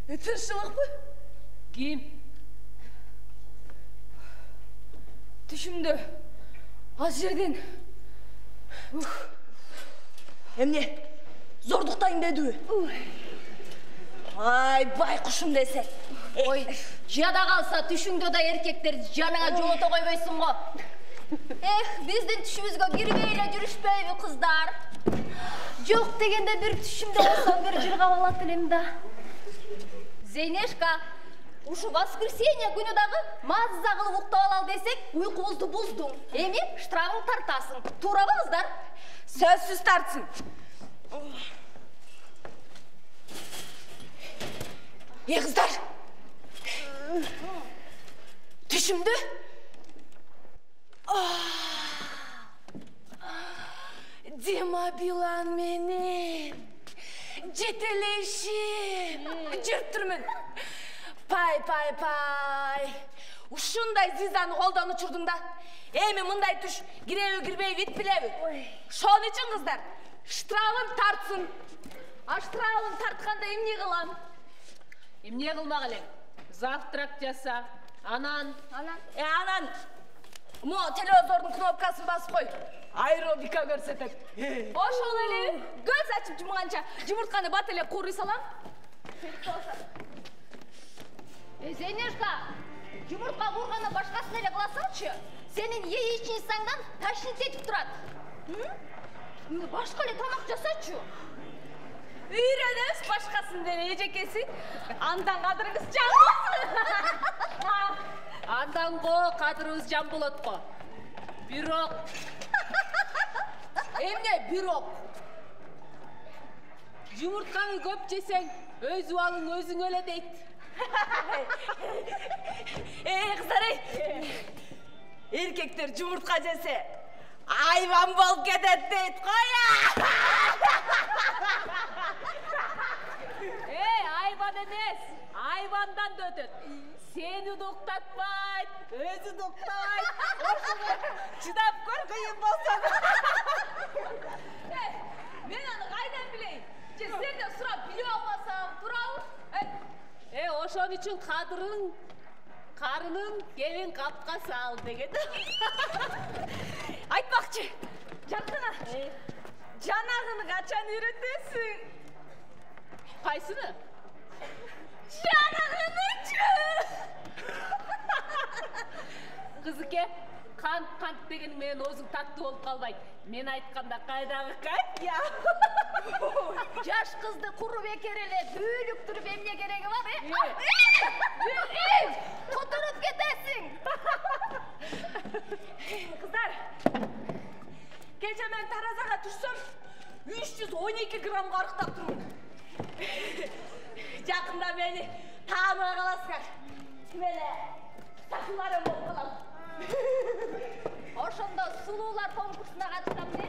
Tırşılık mı? Kim? Düşümdü. Az жерден. Emne? Zorduktayım dedi. Ay baykuşum dese. Ой, жада қалса түшіңді да еркектер жаныңа жолата қойбайсың ғой. Біздің түшімізге кірбейлі жүрішпейбі қыздар. Жоқ дегенде бір түшімде болсам бір жырға алат елем да. Зейнешка, ушу воскресенье күні дағы маза қылып ұйықтап алал десек, ұйқымызды бұздың. Эми штрафын тартасың. Тура ба қыздар? Сөзсіз тартсın. Kızlar. Düşümdü. Dima bilan benim. Jeteleşim. Жүріп Pay. Ушундай зизаны қолдан ұшырдың да. Эми мындай түш киребі кирбей бит билеби. Шон үчүн кыздар штрафын тартсын. А штрафын тартқанда эмне кылам? Эмне кылмак элең? Завтрак жаса. Анан. Мо телевизордун кнопкасын басып кой. Аэробика көрсөтөт. Ошол эле көз ачып жумганча жумуртканы бат эле курый салам. Зейнешка, жумуртка курганда башкасын эле кыласыңчы. Сенин яичницаңдан ташнит этип турат. Башка эле тамак жасачы. Үйренеміз башқасын дене ежекесі. Андан қадырыңыз жан болсын. Андан го кадырыбыз жан болот го. Бирок. Эмне бирок? Жумуртканы көп жесең, өз убалың өзүң өлө дейт. Кыздар, эркектер жумуртка жесе айван болуп кетет дейт коя. Айван эмес, айвандан да өтөт. Сени уктатпайт, өзү уктабайт. Ошого чыдап көр, кыйын болсо. Мен аны кайдан билейин? Же сенден сурап билип албасам турабы? Ошон үчүн карының келин капка сал деген. Айтпакчы, жакына. Жанагыны качан үйрөтөсүң? Кайсыны? Жанагынычы! Кызыке, кант деген менен өзүң таттуу болуп калбайт. Мен айтканда кайдагы кант? Жаш кызды куру бекер эле бүүлүктүрүп эмне кереги бар, Кутуруп кетесиң. Кыздар, кече мен таразага түшсөм, 312 граммга арыктап турмун. Жакында мени тааныбай каласыңар. Меле такыларым болуп калам. Ошондо сулуулар конкурсуна катышсам не?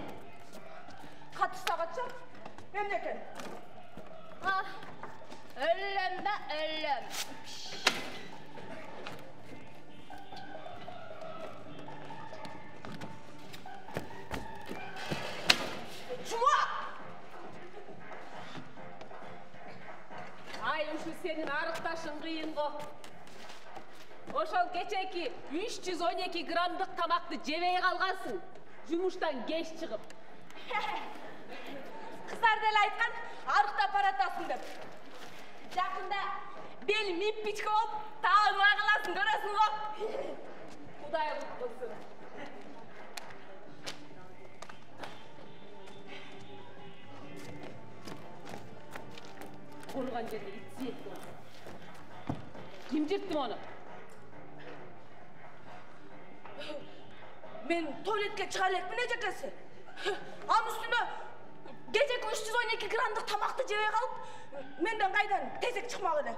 Катышса катышам. Эмне экен? Өлөм да өлөм. Чума! Ай, ушу сенин арыкташың кыйын го. Ошол кечеки 312 граммдык тамакты жебей калгансың. Жумуштан кеч чыгып. Кыздар деле айткан, арыктап баратасың деп. Жакында бел миппичке болуп, тааныбай каласың, көрөсүң го. Кудай куткусун. Курган жерде итсиет болду. Ким жырттı onu? Мен туалетке чыга элекмин эжекеси. Анын үстүнө кечеки 312 граммдык тамакты жебей калып, менден кайдан тезек чыкмак эле.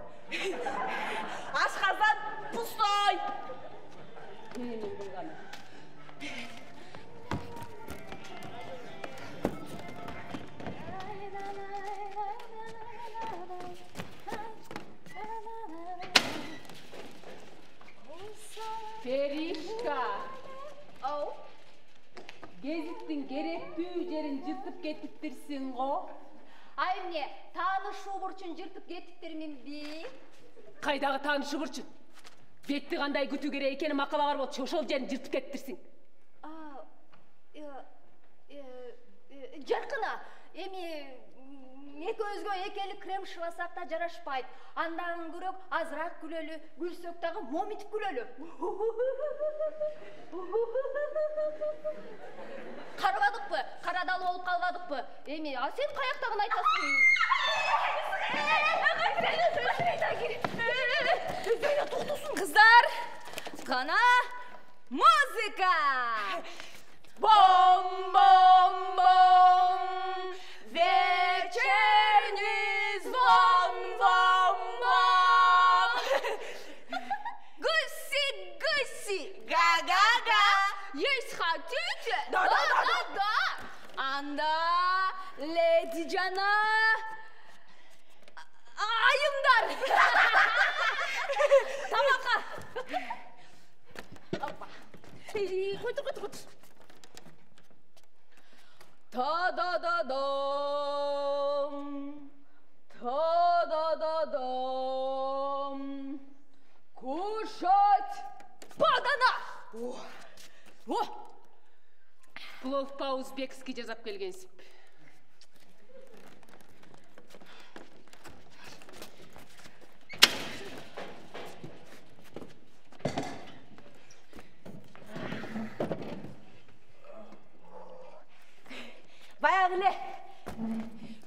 Ашказан пустой. Менин кылганым. Ferişka. Gezittің керектүү жерин жыртып кетиптирсиң го. Ай эмне, таанышуу бурчун жыртып жыртып кеттиктерминби? Кайдагы таанышы бурчу? Бетти кандай күтүү керек экени макала бар болчу, ошол жерин жыртып кеттирсиң. Жаркына, эми экөөбүзгө экели крем шыбасак да жарашпайт. Андан көрөк азыраак күлөлү, күлсөк дагы момитип күлөлү. Карабадыкпы? Карадалы болуп калбадыкпы? Эми, сен каяктагын айтасың? Кыздар, кана музыка! Бом-бом-бом, вечерний звон-бом-бом. Гуси-гуси, га-га-га, есть хотите? Да-да-да. Анда, леди Жана, айымдар. Тамака. Опа. Қойты. Та-да-да-дам, кушать подано. Плов по-узбекски жазап келгенсип. Баягыле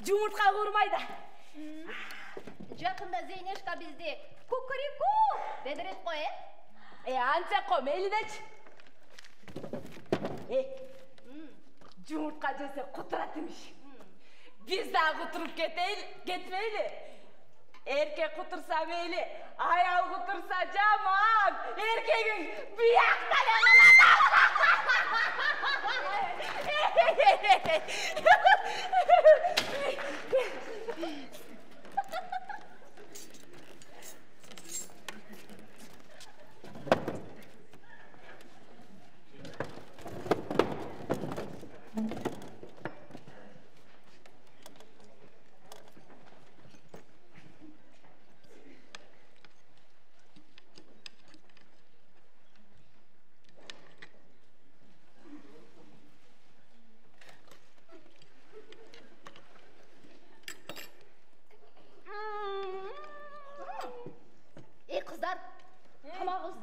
жумуртка курмайда. Жакында Зейнешка бизди кукурику дедирет го, Анча ко мейлидечи. Жумуртка жесе кутурат имиш. Биз да кутуруп кетмейли. Эркек кутурса мейли, аял кутурса жаман. Эркегиң бияктан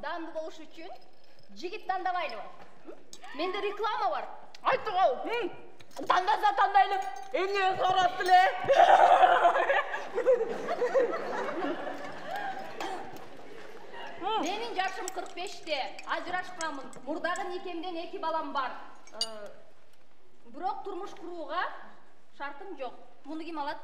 Damdı boluş üçün jigit tandabайлы. Менде реклама бар. Айтты кол. Тандаса тандайлы. Эмне сураттı эле? Менин жашым 45-те. Ажырашканмын. Мурдагы никемден 2 балам бар. Бирок турмуш курууга шартым жок. Муну ким алат?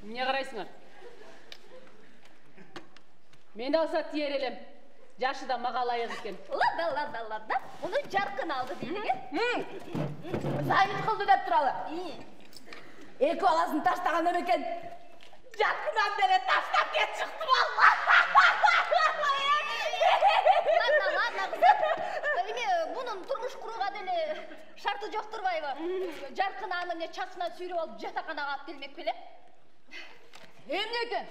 Эмне карайсыңар? Мен алса тиер элем. Жашы да мага ылайык экен. Лада. Муну жаркын алды дейдиге. Зайыт кылды деп туралы. Эки баласын таштаган экен. Жаркынан бере таштап кет чыкты балла. Ладно. Эми мунун турмуш курууга деле шарты жок турбайбы? Жаркын аны чачына сүйрөп алып жатаканага алып келмек беле? Эмне экен?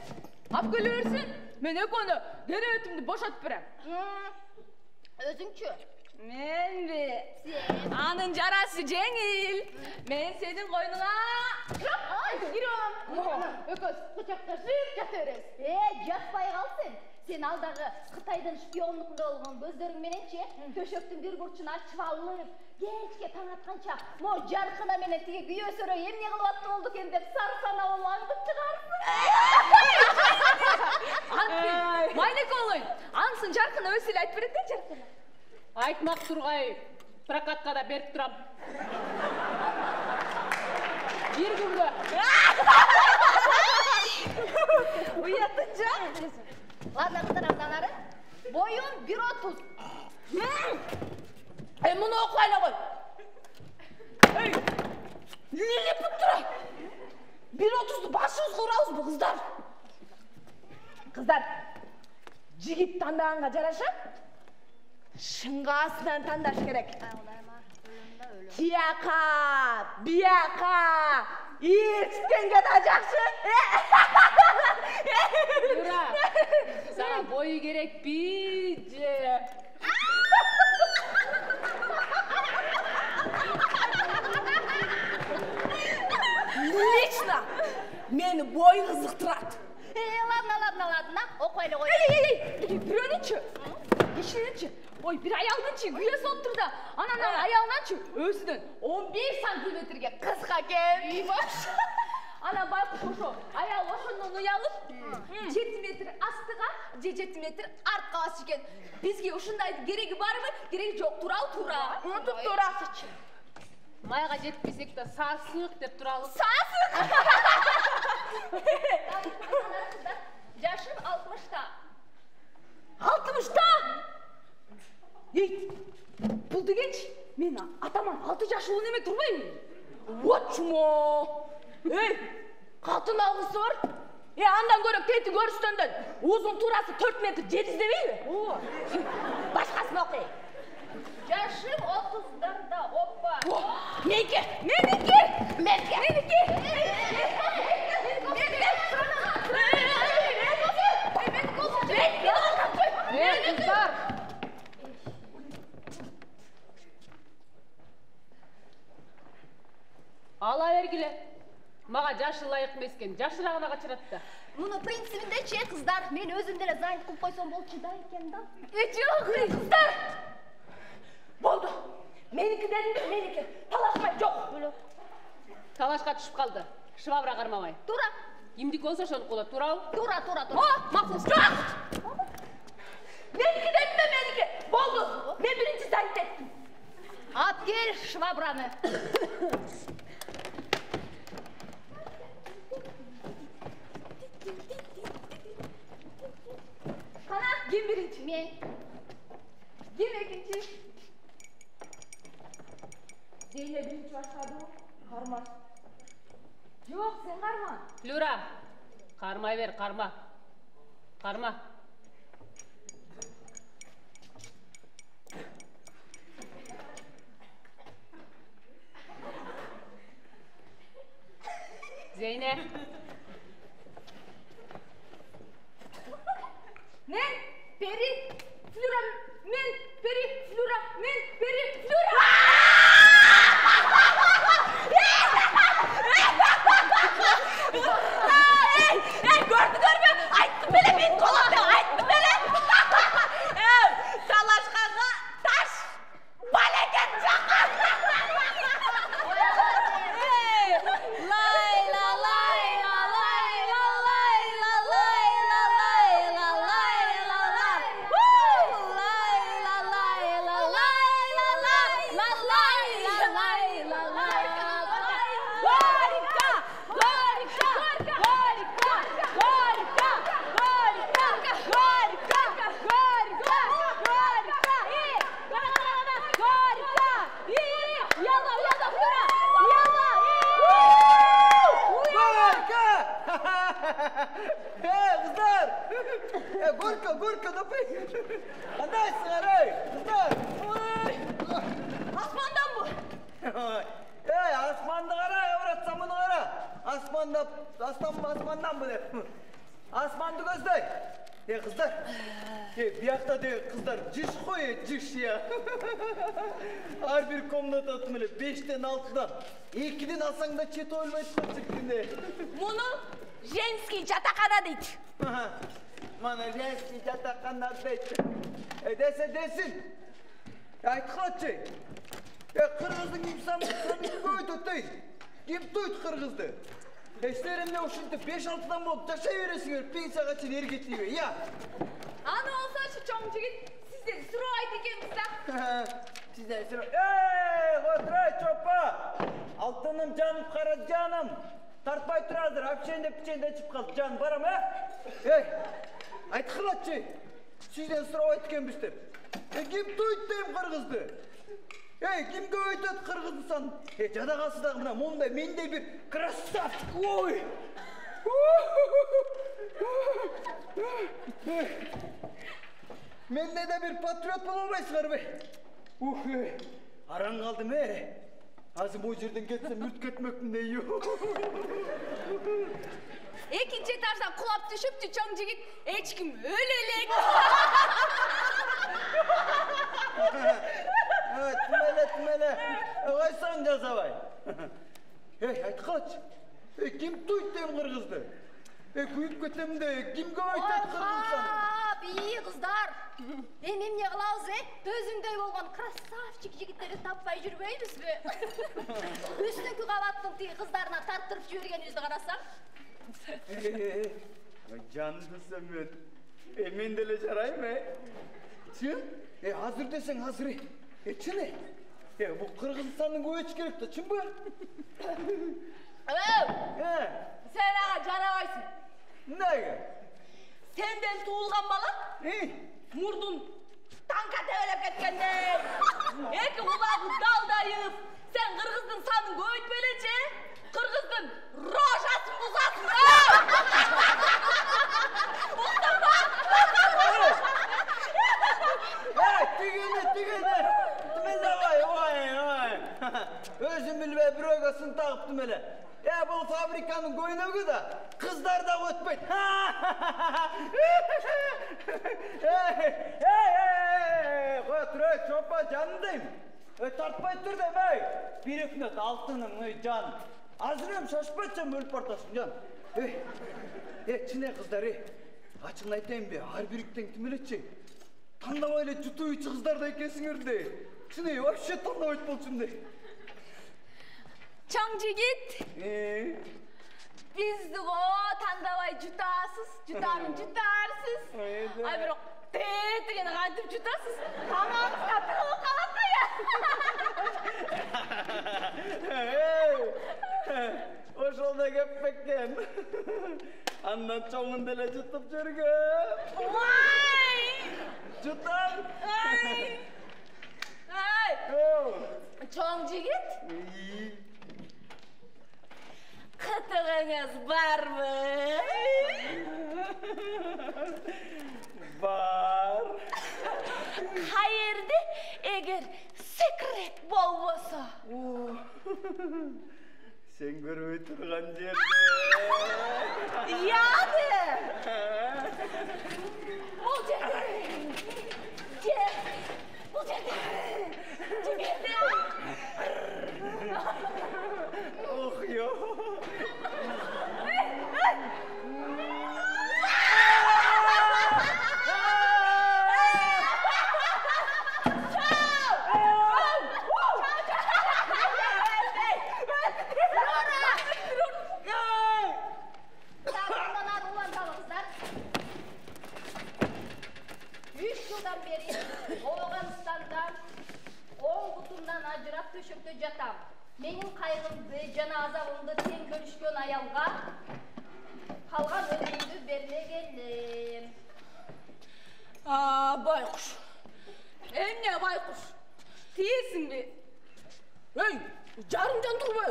Ап келе берсин. Мен экөөнү керебетимди бошотуп берем. Өзүңчү? Менби. Сен. Анын жарасы жеңил. Мен сенин койнуңа кирем. Экөөс кучакташып жата беребиз. Жатпай кал сен. Сен алдагы Кытайдын шпиондукунда болгон көздөрүң мененчи төшөктүн бир бурчуна ачып алып, кечке таң атканча мо жаркына менен тиги күйөөсөрө эмне кылып атты болду экен деп сарсана болуп аңдып чыгарсың. Майнек болой. Ансын жаркына өз эле айтып берет да жаркына. Айтмак тургай, прокатка да берип турам. Бир күнгө. Уятынча. Ладно, кыздар, андан ары. Боюн 1.30. Муну окуйла кой. Эмне деп тура? 1.30'ду башыбызга урабызбы, кыздар? Кыздар, жигит тандаганга жараша Шыңғасынан таңдаш керек. Тияқа, бияқа, еркістенге да жақсы. Юра, sana boyu gerek bice. Лично meni boy қызықтырады. Ладно, оқайлы қой. Біреуінінші, кешірінші. Ой, бір аялдыншы, күйе соғып тұрды. Анан аялынаншы, өзінің 15 сантиметрге қысқа кем. Ана байқұш ошо, аял ошондан уялып, 7 метр астыға, 7 метр артқа басып екен. Бізге ушындайды керегі бар ма? Керегі жоқ, тура. Тура. Майға жетпесек те сасық деп тұралы. Сасық! Жашым 60-та. 60-та? Ей, бұл дегенші, мен атаман 6 жашы он еме тұрмаймын. Вот чумо! Ей, қатын алғысы бар? Андан көріп теті көрістенден ұзын турасы 4 метр жетіздемейді? Башқасын оқи. Жашым 30-дарда, оппа. Менікі! Қыздар! Ала бергіле. Маға жашы лайық мескен, жашырағына қачыратты. Мұны принципінде че, қыздар, мен өзімдері зайын қып қойсам бол чыда екен да. Жоқ, қыздар! Болды. Менікі дедім, менікі. Талашмай, жоқ. Талашқа түшіп қалды. Шыбабыра қармамай. Тура. Емдік олса шоны қола, турау? Тура. Мақсыз, жоқ! Менікі дедім бе, менікі. Болды. Мен бірінші зайын дедім. Ап кел швабраны. Қана, кем бірінші? Мен. Кем екінші? Зейне бірінші башқады ғой, қармас. Жоқ, сен қарма. Флюра, қармай бер, қарма. Зейне. Мен, Пери, Флюра, мен, Пери, Флюра, мен, Пери, Флюра! Ey, gördün mü? Ayttım bile, ben kolumda ayttım bile. Talaşkanға taş, baleket çakar. Горка, напай! Қандайсыңар, ей, қыздар! Асмандан bu. Ей, асманды қара, евратсам мұны қара! Асмандан bu деп. Асманды көздай! Ей, қыздар! Бияқта де қыздар, жиш қой, жиш я! Ар бір комнататын біле, 5-тен 6-дан, 2-ден алсаң да чет өлмейді көпчіктінде. Мұны женский жатақхана дейді. Mana gençlik yatakkanlar deydi. Desin. Aytqaçı. Kırgızdın imsanlıklarını koydu değil. Kim duydu Kırgızdı? Eşlerimle uşundu 5-6'dan bolup yaşayıveresiniz. Pensiyaga çın ergetliyor, ya. Ana olsa şu çoğun jigit sizden sürü aydı ekensizler. Sizden sürü. Oturay çopa. Altınım canım, kara canım. Tartmay turazdır. Hapşende çıkıp kaldı. Canım var ama. Айтқылатшы, сізден сұрау айткен-бістер. Кім тойды дейм Қырғызды? Кімге өйтеді Қырғызды сан? Жадағасыдағы мұна, мұндай, мендей бір красавчик, ой! Mende de bir patriot bola albaysыңар be. Aran kaldım he. Azı bu yerden geçsem mürt ketmektim de yok. Ekinci etarsan kulap düşüptü çoğun jigit. Echkim ölelek. Evet, tümele. Qaysan Жазабай. Hey, ayt kaç. Kim tuyt deyim kırgızdı? Kuyup ketem de kimge aytat kırgızsan? İyi kızlar. Benim ne kılavuz Özündey bolgan krasavчик жигиттерди tapпай жүрбөйбүз be? Üstünkü kavattın tiy kızlarına tarttırıp jibirgenibizdi karasam. Canlısın ben. Men dele jarayım he. Çın? Hazır desen hazır. Çın he. Bu Kırgızstan'ın göç gerek de çın bu? Sen ağa canabaysın. Ne? Senden tuğulgan bala murdun tanka tevelep ketkende. Eki kulağın daldayıp sen Kırgızdın sanın göğütmelece Kırgızdın roşasın uzasın. Mustafa! Tügene. Tümele vay. Özüm bilbe bir ögasını takıp tümele. Bu fabrikanın koynağı da kızlar da ötmeyin. Hey, çopa canındayım. Tartpay dur demey. Bir hükümet altının can. Hazırım şaşpatacağım ölüp ortasın can. Çine kızlar açığını aytayım be. Her birikten tümeletçi. Tandamayla jutuğu içi kızlar da ekesiңер de. Çine вообще tandamayt bolsun de. Çoğun jigit. Bizdi o tandabay jutasız, jutanın jutarsız. Ay bir o tegene kantip jutasız. Tamam satılığı kalatma ya. Oşol da gepmekken. Andan çoğun dele jutup jürgün. Vay! Jutam. Ay! Çoğun jigit. Kıtığınız var mı? Var. Hayırdı eğer sekret bolmasa. Sen görmey turgan jerde. Yani. Bu jerde. Bu jerde. Jigerde. Oh yo. Düşüktü jatam. Menin kaygımdı janazamımdı ten görüşkön ayalga kalgan ömrümdü berine geldim. Baykuş. Enne baykuş. Tiyesin be. Hey, jarımcan durma.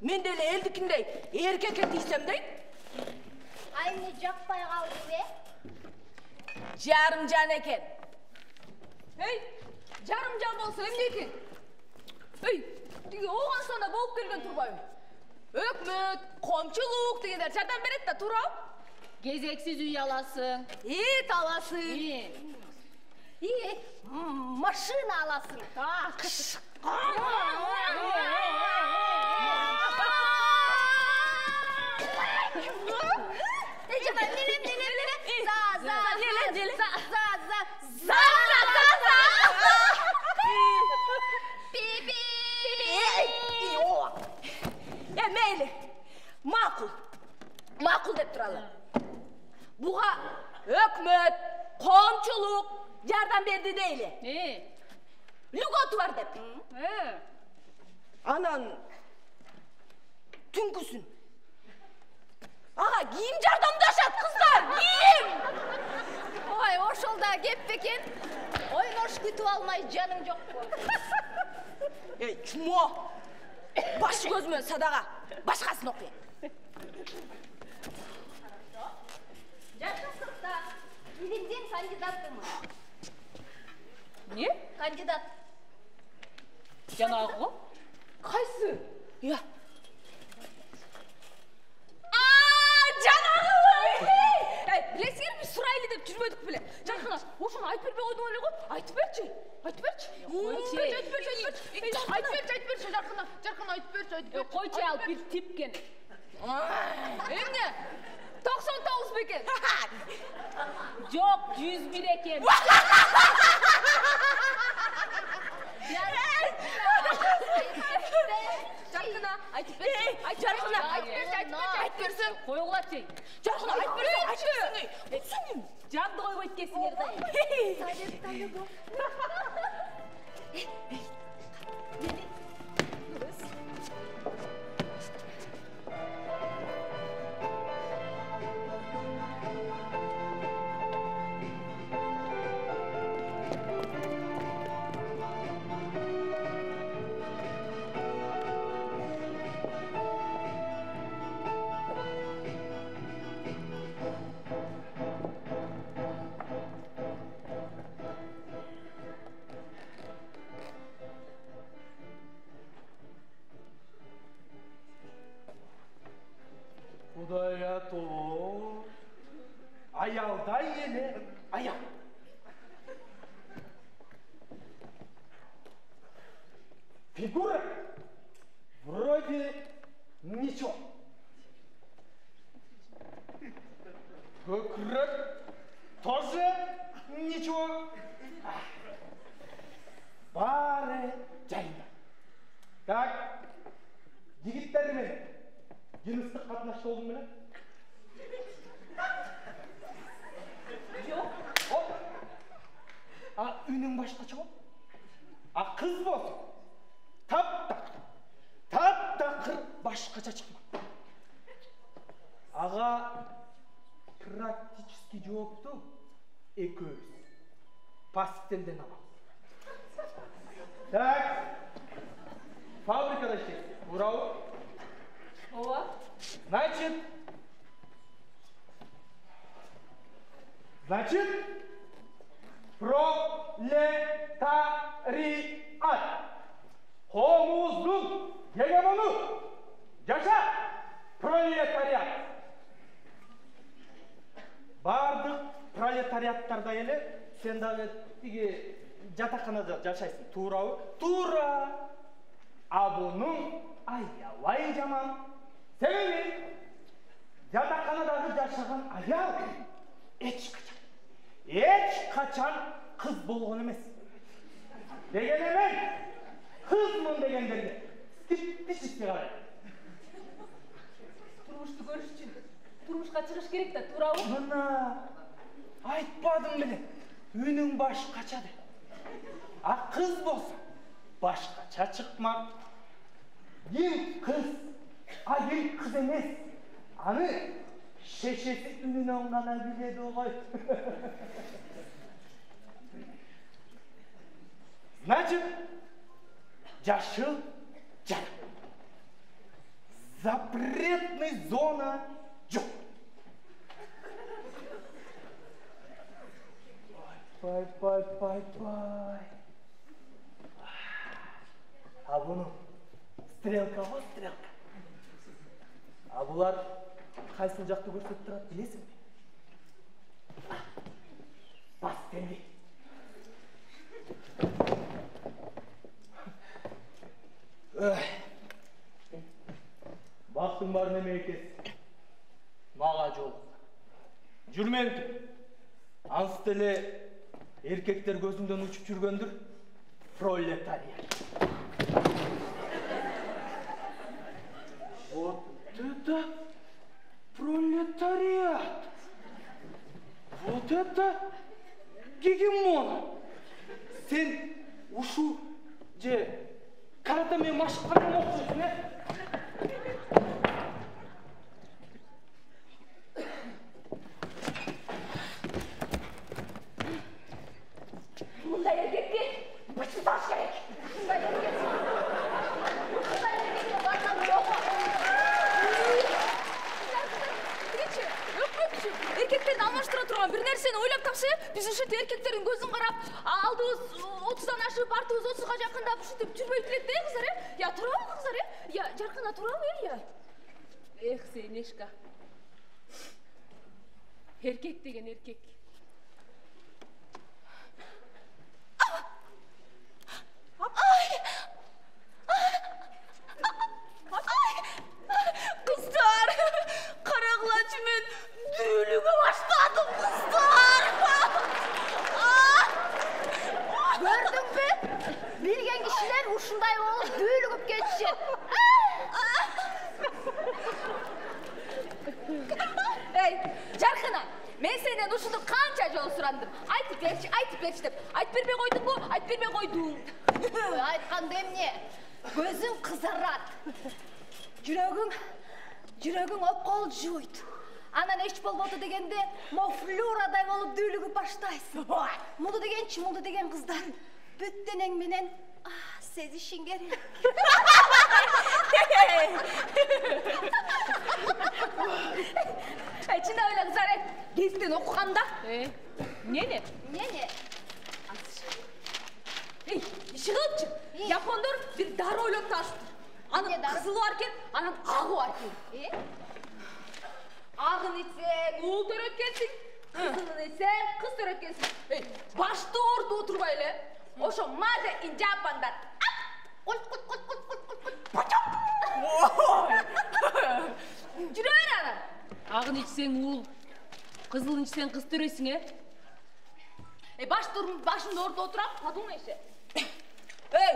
Men dele eldikindey erkekке tiysem dey. Aynı jakpay kaldı be. Jarımcan eken. Hey, jarımcan bolsa emne eken? Hey, oğan sana boğup kelgen turbayım. Ökmöt, komçuluk degenler çardan beret da turab. Gezeksiz uy alasın. İyi talasın. İyi, maşina alasın. Kış. Meyli, makul dep turalım. Buğa hökmöt, komçuluk yardım berdi deyli. Lügatı var dep. Anan tünküsün. Aha giyim jardamdaşat kızlar, giyim. Oy, oşolda gep beken. Oynoş kütüp almay canım yok bu. Ey çumo. Başı gözüme sadağa. Başkasını okuyun. Jakın sırtta Birinci kandidatımız. Не? Kandidat. Жанагы го? Кайсы? Я. Жанагы! Билесиңерби сурайлы деп жүрбөдүк беле. Жаркына, ошону айтып бербей койдуң эле го. Айтып берчи. Айтып берчи. Айтып берчи, Жаркына. Жаркына айтып берчи. Койчу ал бир типкен. Эмне? 99 бекен. Жок, 101 экен. Жаркына, айтып берчи. Жаркына, айтып берсең. Койгулачы. Жаркына, айтып берсең. Жанды койбойт экенсиңер да. Kudaya to. Ayalda yine. Ayal. Фигура вроде ничего. Көкірек тоже ничего. Бары жайында. Так, жігіттермен жыныстық қатынашта болдың беле? Жоқ. Үнің башқача бол? Қыз болсын. Тап-тақыр башқача шықма. Аға практически жоқты екеуіз пастелден аламыз. Так, фабрикада işleysin. Bravo. Ова. Значит, пролетариат. Homuzun hegemonu. Yaşa proletariat. Бардық пролетариаттарда еле, сен дағы жатақханада жашайсың. Тура. Абының аялай жаман. Себебі жатақханадағы жашаған аял ешқашан қыз болған емес. Дегенмен қызмын дегендерге скептически қарайды. Турмушты көріш үшін турмушқа шығыш керек та, турабы? Мына айтпадым біле, үнің башқача де. Қыз болса башқача шықмақ. Ел қыз, ел қыз емес. Аны шешесі үнінен ғана біледі ғой. Значит, жашыл жарық. Запретный зона жоқ. Пай. А бұның стрелка ғой, стрелка. А бұлар қайсын жақты көрсетіп тұрады, білесің бе? Пастелде. Бақтың бар неме екесі. Маға жол. Жүрмеңді. Анстеле еркектер көзіңден ұшып жүргендір. Пролетариат. Вот это пролетариат. Вот это гегемон. Сен ушу же каратемен машық қана оқысың, Мұндай еркекке бітіп таш керек. Мұндай еркекке барған жоқ. Еркектерді алмаштыра тұрған бір нәрсені ойлап тапшы артыбыз 30га жакындап ушинтип жүрбөйт элек да кыздар, Я турабы кыздар, Я жаркына турабы, Я? Эх, Сейнешка. Erkek деген erkek. Kızlar, Karagılaçı men düğünüge başladım kızlar. Gördün mü? Bilgen kişiler uşunday olup düğünüge geçecek. Ey, Jarkına, men senden uşunu kança jol surandım. Aytıp berçi dep. Aytıp berбей койдуңбу? Aytıp berбей койдуң. Aytkanda эмне? Gözün kızarrat. Жүрөгүң опкол жуйт. Анан эч болбоду дегенде мофлюрадай болуп дүүлүгүп баштайсың. Муну деген кыздар бүт денең менен сезишиң керек. Чындап эле кыздар, кезиктен окуганда. Эмне? Ey, чыгыпчы. Япондор бир дары ойлоп таашыптыр. Анын кызылы бар экен, анан агы бар экен. Агын ичсең, уул төрөткенсиң, кызылын ичсең, кыз төрөткенсиң. Ey, башты ооруп отурбай эле. Ошо Made in Japan'dan. Жүрө бер анан. Агын ичсең уул, кызылын ичсең кыз төрөйсүң, Башымды ооруп отурам, кадың эше. Ey,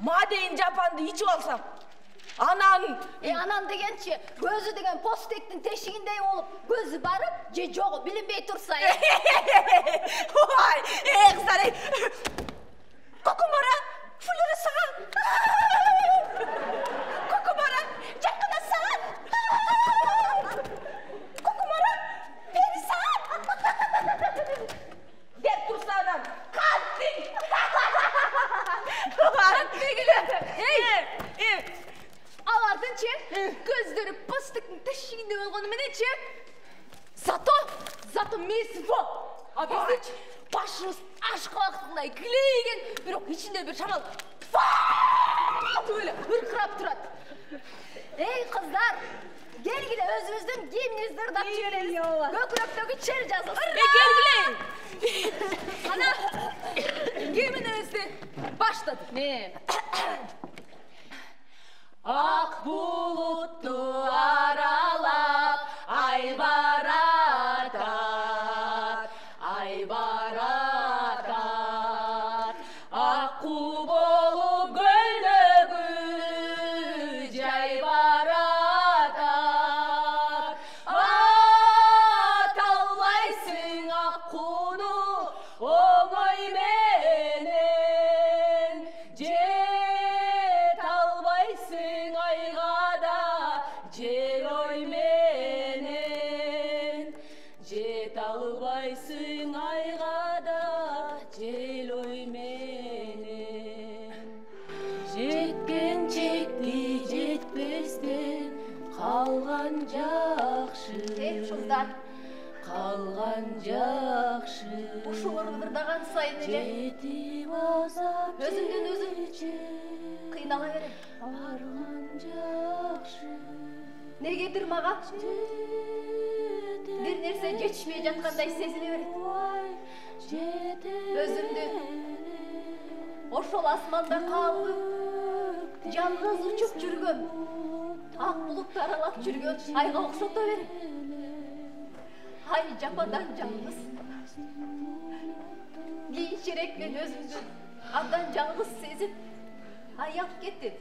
Made in Japan'ды içip alsam, Anan degençi, gözü degen postектин teşiğindey olup, gözü barıp, je joğu bilinbey tursa. Vay, kızlar, Kokumara, Fulürü sağa. Kokumara, Jarkına sağa. Kokumara, beni sağa. Dep tursa adam, kalktın. Алардынчы көздөрү постыктын тешигинде болгону мененчи зато месво. А биздичи башыбыз ашка убактындай килейген, бирок ичинде бир шамал böyle ыркырап турат. Ey kızlar, gelgile özümüzdün giyiminizi ırdap çevireriz. Gökröktөгү çer жазылсын. Gelgileyim. Ana, giyiminizdi. Başladık. Ne? Ak buluttu aralap ay baratar, ay baratar. Akku bolup gölnögü jay baratar. Atalbaysың akkunu oңой menен, jet albaysың ayga da jel oy menен. Jet albaysың ayga da jel oy menен. Жеткен чекти жетпестен калган жакшы. Ey kızlar, Kalgan jakşı. uşuğur ırdırdagan sayın ele, Жетип азап Өзүңдөн өзүң кыйнала берем. барган жакшы. Негедир мага bir nerse geçmeye jatkандай сезиле берет. Өзүмдү ошол асманда калып, жалгыз учуп жүргөн, ак булукту аралап жүргөн айга окшото берем. Ay Japan'dan жалгыз. Кийинчерээк мен өзүмдү абдан жалгыз сезип, аяп кеттим.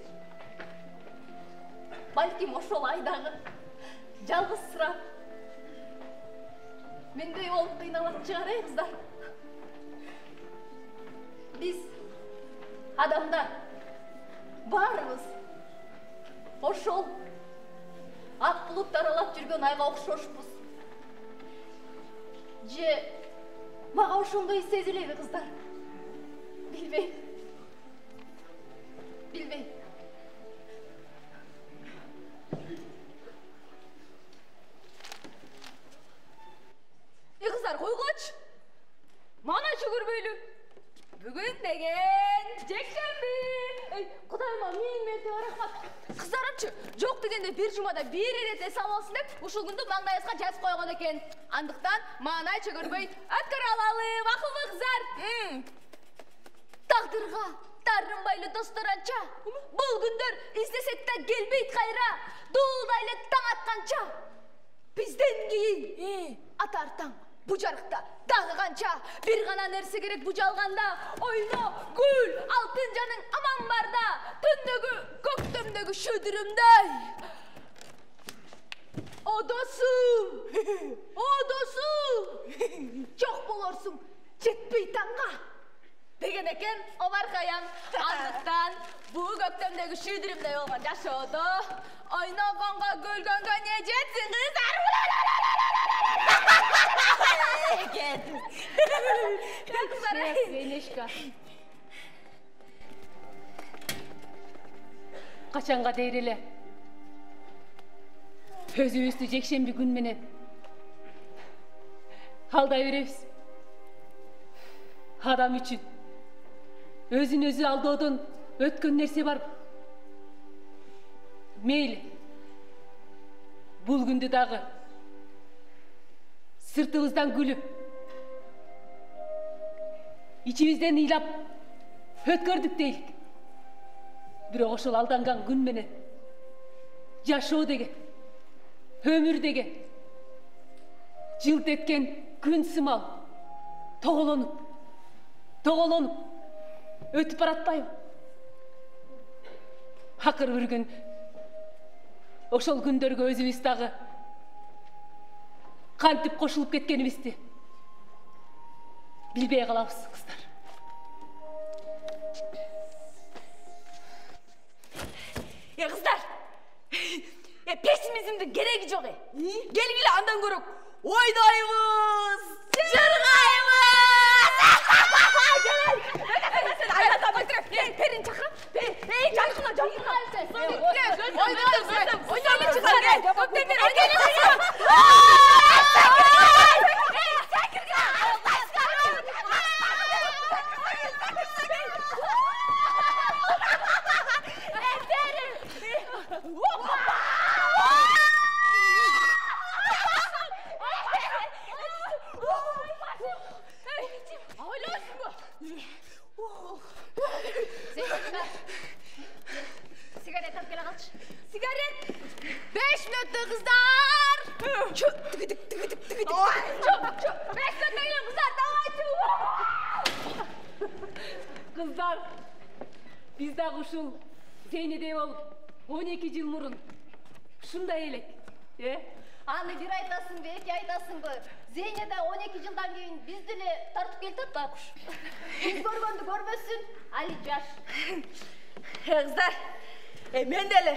Балким ошол айдагы жалгызсырап мендей болуп кыйналат чыгар, кыздар. Биз адамдар баарыбыз ошол ак булутту аралап жүргөн айга окшошпуз. Же мага ошондой сезилеби, кыздар? Билбейм. Kızlar koygоч. Mana жүгүрбөйлү. Бүгүн деген bir jumada bir rет эс алсын деп, ушул күндү маңдайыбызга жазып койгон экен. Андыктан маанай чөгөрбөй өткөрө алалы, акыллуу кыздар. Тагдырга тарынбайлы достор анча. Бул күндөр издесек да келбейт кайра. Дуулдайлы таң атканча. Бизден кийин атар таң бу жарыкта дагы канча. Бир гана нерсе керек бу жалганда. Ойно, гүл, алтын жаның аман барда. Түндөгү, көктөмдөгү шөдүрүмдөй. О досум, жок болорсуң, жетпей таңга. Деген экен Омар Каян. Андыктан бу көктөмдөгү шүдүрүмдөй болгон жашоодо ойногонго, гүлгөнгө не жетсин кыздар? Венешка. Качанга дейр эле өзүбүздү жекшемби күн менен алдай беребиз. Адам үчүн өзүн өзү алдоодон өткөн нерсе бар. Мейли бул күндү дагы сыртыбыздан күлүп, ичибизден ыйлап өткөрдүк дейлик. Бирок ошол алданган күн менен жашоо деген, өмүр деген жылт эткен күн сымал тоголонуп өтүп баратпайбы? Акыр бир күн ошол күндөргө өзүбүз дагы кантип кошулуп кеткенибизди билбей калабыз, кыздар. Kızlar, pesimizmde gereği yok. Gelgili andan görük. Oynayımız, çırgayımız. Gel, Perin çakra. Cankına. Oynayımız çıkar, gel. Köptemler, Sigaret alıp gel kaç. Sigaret. 5 minuttu kızlar. Çok. 5 minuttu kızlar. Davay. Kızlar, biz de uşul Zeyne'de ol 12 yıl murun. Şunday elek. Аны бир айтасың, эки айтасыңбы? Зейнеде 12 жылдан кийин бизди эле тартып келтет байкуш. Биз көргөндү көрбөсүн, али жаш. Kızlar, men de ele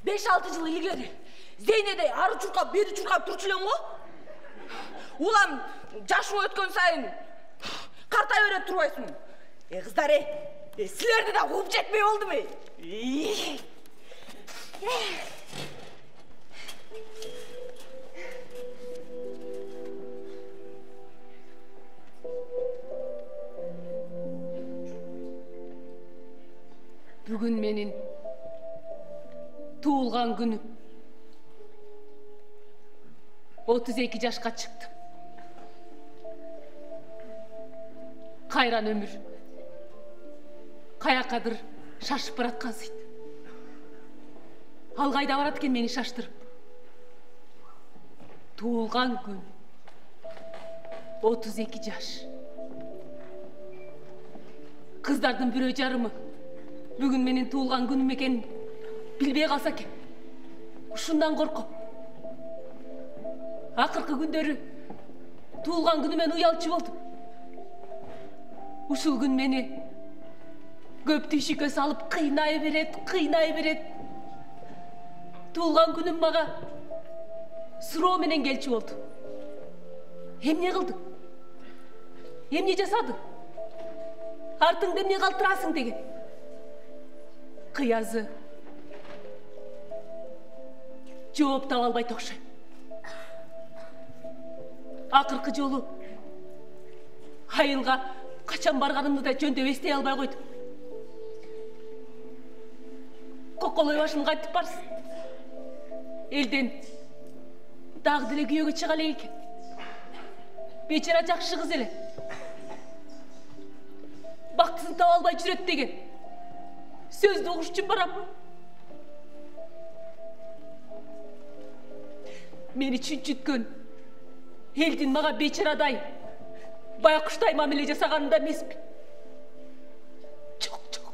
5-6 yıl ilgili Zeyne'de arı çurkap, beri çurkap turçulen o. Ulan yaşın ötkön sayın kartay öğret turbaysın. Kızlar, silerde de kup çekmey oldu mu? Bugün menin tuğulgan günüm. 32 yaşka çıktım. Kayran ömür. Kayakadır şaşıp bıratkansıydı. Algayda baratken meni şaştırıp. Tuğulgan gün. 32 yaş. Kızlardan bir jarımı. Bugün menin tuğulgan günüm eken bilbey kalsa eken. Uşundan korkup. Akırkı gündörü tuğulgan günümen uyalçı oldum. Uşul gün meni köp tüşükö salıp kıynay beret. Tuğulgan günüm maga suroo menen gelçi oldu. Emne kıldın? Emne jasadın? Артыңды эмне калтырасың деген. Кыязы. Жооп таба албайт окшойт. Акыркы жолу айылга качан барганымды да жөндөп эстей албай койдум. Коколой башым кайтып барсın. Elden dağ dile kүйöge çığa элек экен. Бечара жакшы кыз эле. Бактысын таба албай жүрөт деген. Сөздү угуш үчүн бараммы? Мени чүнчүткөн элдин мага бечарадай, байкуштай мамиле жасаганында эмеспи. Жок.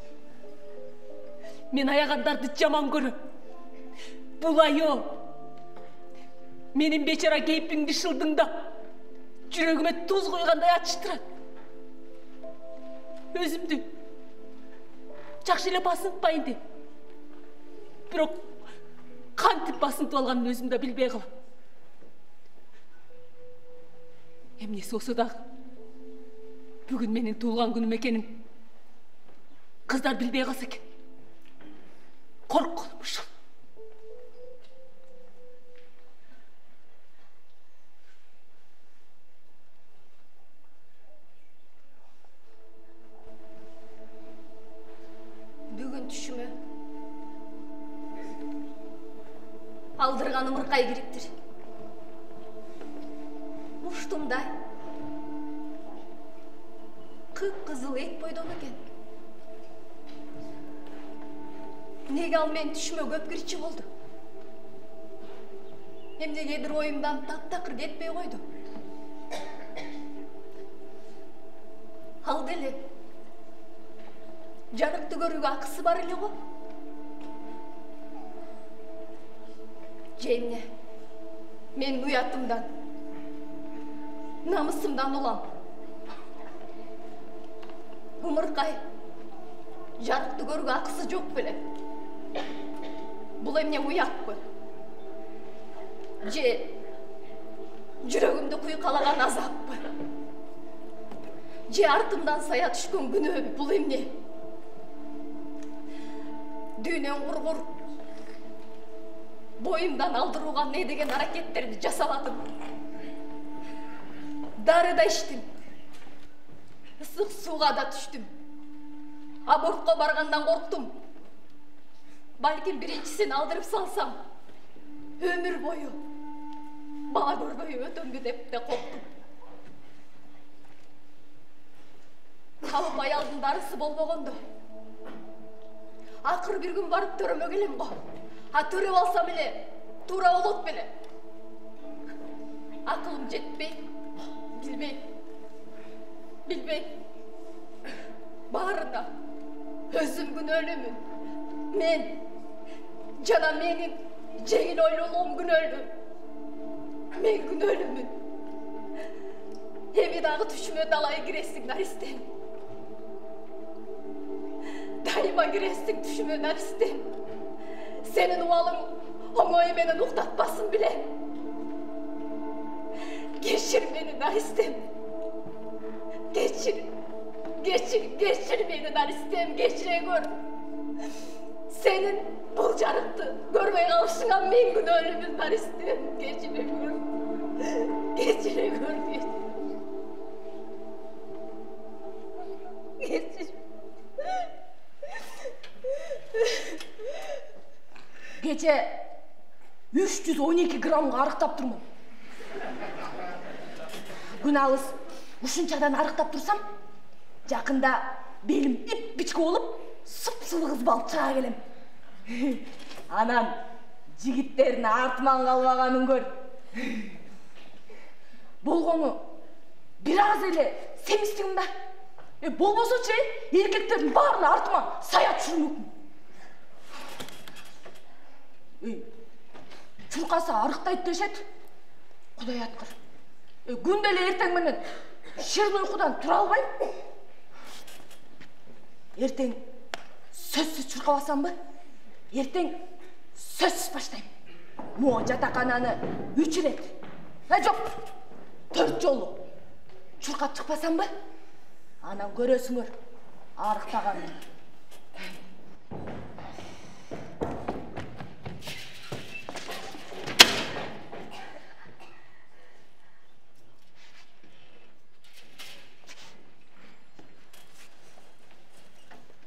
Мен аягандарды жаман көрөм. Бул айоо менин бечара кейпиңди шылдыңдап, жүрөгүмө туз куйгандай ачыштырат. Өзүмдү жакшы эле басынтпайын деп. Бирок кантип басынтып алганын өзүм да билбей калам. Эмнеси болсо дагы бүгүн менин туулган күнүм экенин кыздар билбей калса экен. Коркконум ушул. Düşümü aldırgan ımırkay kiriptir. Uştumday kıp-kızıl et boydan eken. Nege al men düşüme köp kirişi oldu. Hem de kedir oyumdan tap-takır ketpey koydu. Al deli. Janıkты көрүүгө акысы бар эле го. Жемне, мен уятымдан, намысымдан улам. Умуркай, жарыкты көрүүгө акысы жок беле. Бул эмне уятпы? Же жүрөгүмдү куйкалаган азаппы? Же артымдан сая түшкөн күнөөбү? Бул эмне? Дүйнөн кургур боюмдан алдырууга не деген аракеттерди жасабадым. Дары да ичтим, ысык сууга да түштүм. Абортко баргандан корктум. Балким биринчисин алдырып салсам, өмүр бою бала көрбөй өтөмбү деп де корктум. Табып аялдын дарысы болбогондо акыр бир күн барып төрөмө келем го. Төрөп алсам эле туура болот беле. Акылым жетпей, билбей. Баарында өзүм күнөөлүүмүн. Мен жана менин жеңил ойлоолугум күнөөлүү. Мен күнөөлүүмүн. Эми дагы түшүмө далай киресиң, Наристем. Дайыма киресиң түшүмө, Наристем. Сенин убалың оңой менен уктатпасын билем. Кечир мени, Наристем. Кечир мени, Наристем, кечире көр. Сенин бул жарыкты көрбөй калышыңа мен күнөөлүүмүн, Наристем. Кечире көр. Gece 312 gramga arıktap turmun. Gün alыс ушунчадан арыктап турсам, жакында белим ип бичке болуп, сып-сылы кыз балып чыга келем. Анан жигиттердин артыман калбаганын көр. Болгону бир аз эле семиздигим да. Болбосочу эркектердин баарына артыма сая түшүрмөкмүн. Чуркаса арыктайт дешет. Кудай аткыр. Күндө эле эртең менен ширин уйкудан тура албайм. Эртең сөзсүз чуркабасамбы? Эртең сөзсүз баштайм. Могу жатакананы 3 ирет. Жок, 4 жолу чуркап чыкпасамбы? Анан көрөсүңөр арыктаганын.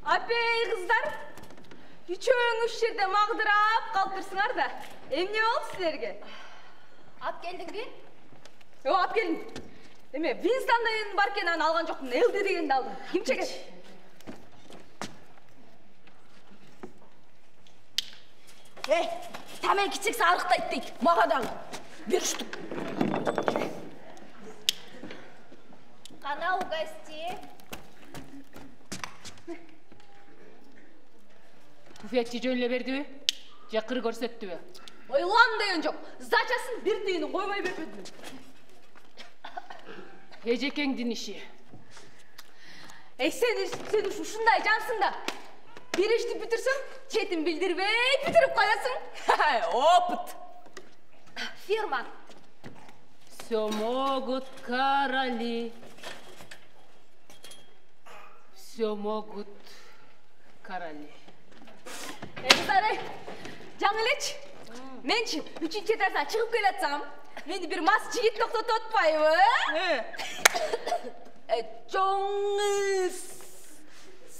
Апей, кыздар, Үчөөңүз жерде магдырап калтырсыңар да. Эмне болду силерге? Ап келдиңби? Алып келдим. Эме, Винстондан бар экен, аны алган жокмун. Элде дегенди алдым. Ким чегет? Тамеки чексе арыктайт дейт. Мага дагы. Бир штук. Кана угости. Буфетчи жөн эле бердиби? Же кыр көрсөттүбү? Ойлан деген жок. Зачасын бир тыйыны койбой бербедим. Эжекеңдин иши. Сен ушундай жансың да. Бир ишти бүтүрсөң, четин билдирбей бүтүрүп коесуң. Опыт. Фирма. Все могут короли. Все могут короли. Кыздар, жаңы элечи. Менчи 3-чү этаждан чыгып келатсам, мени бир мас жигит токтотуп атпайбы? Жоңуз,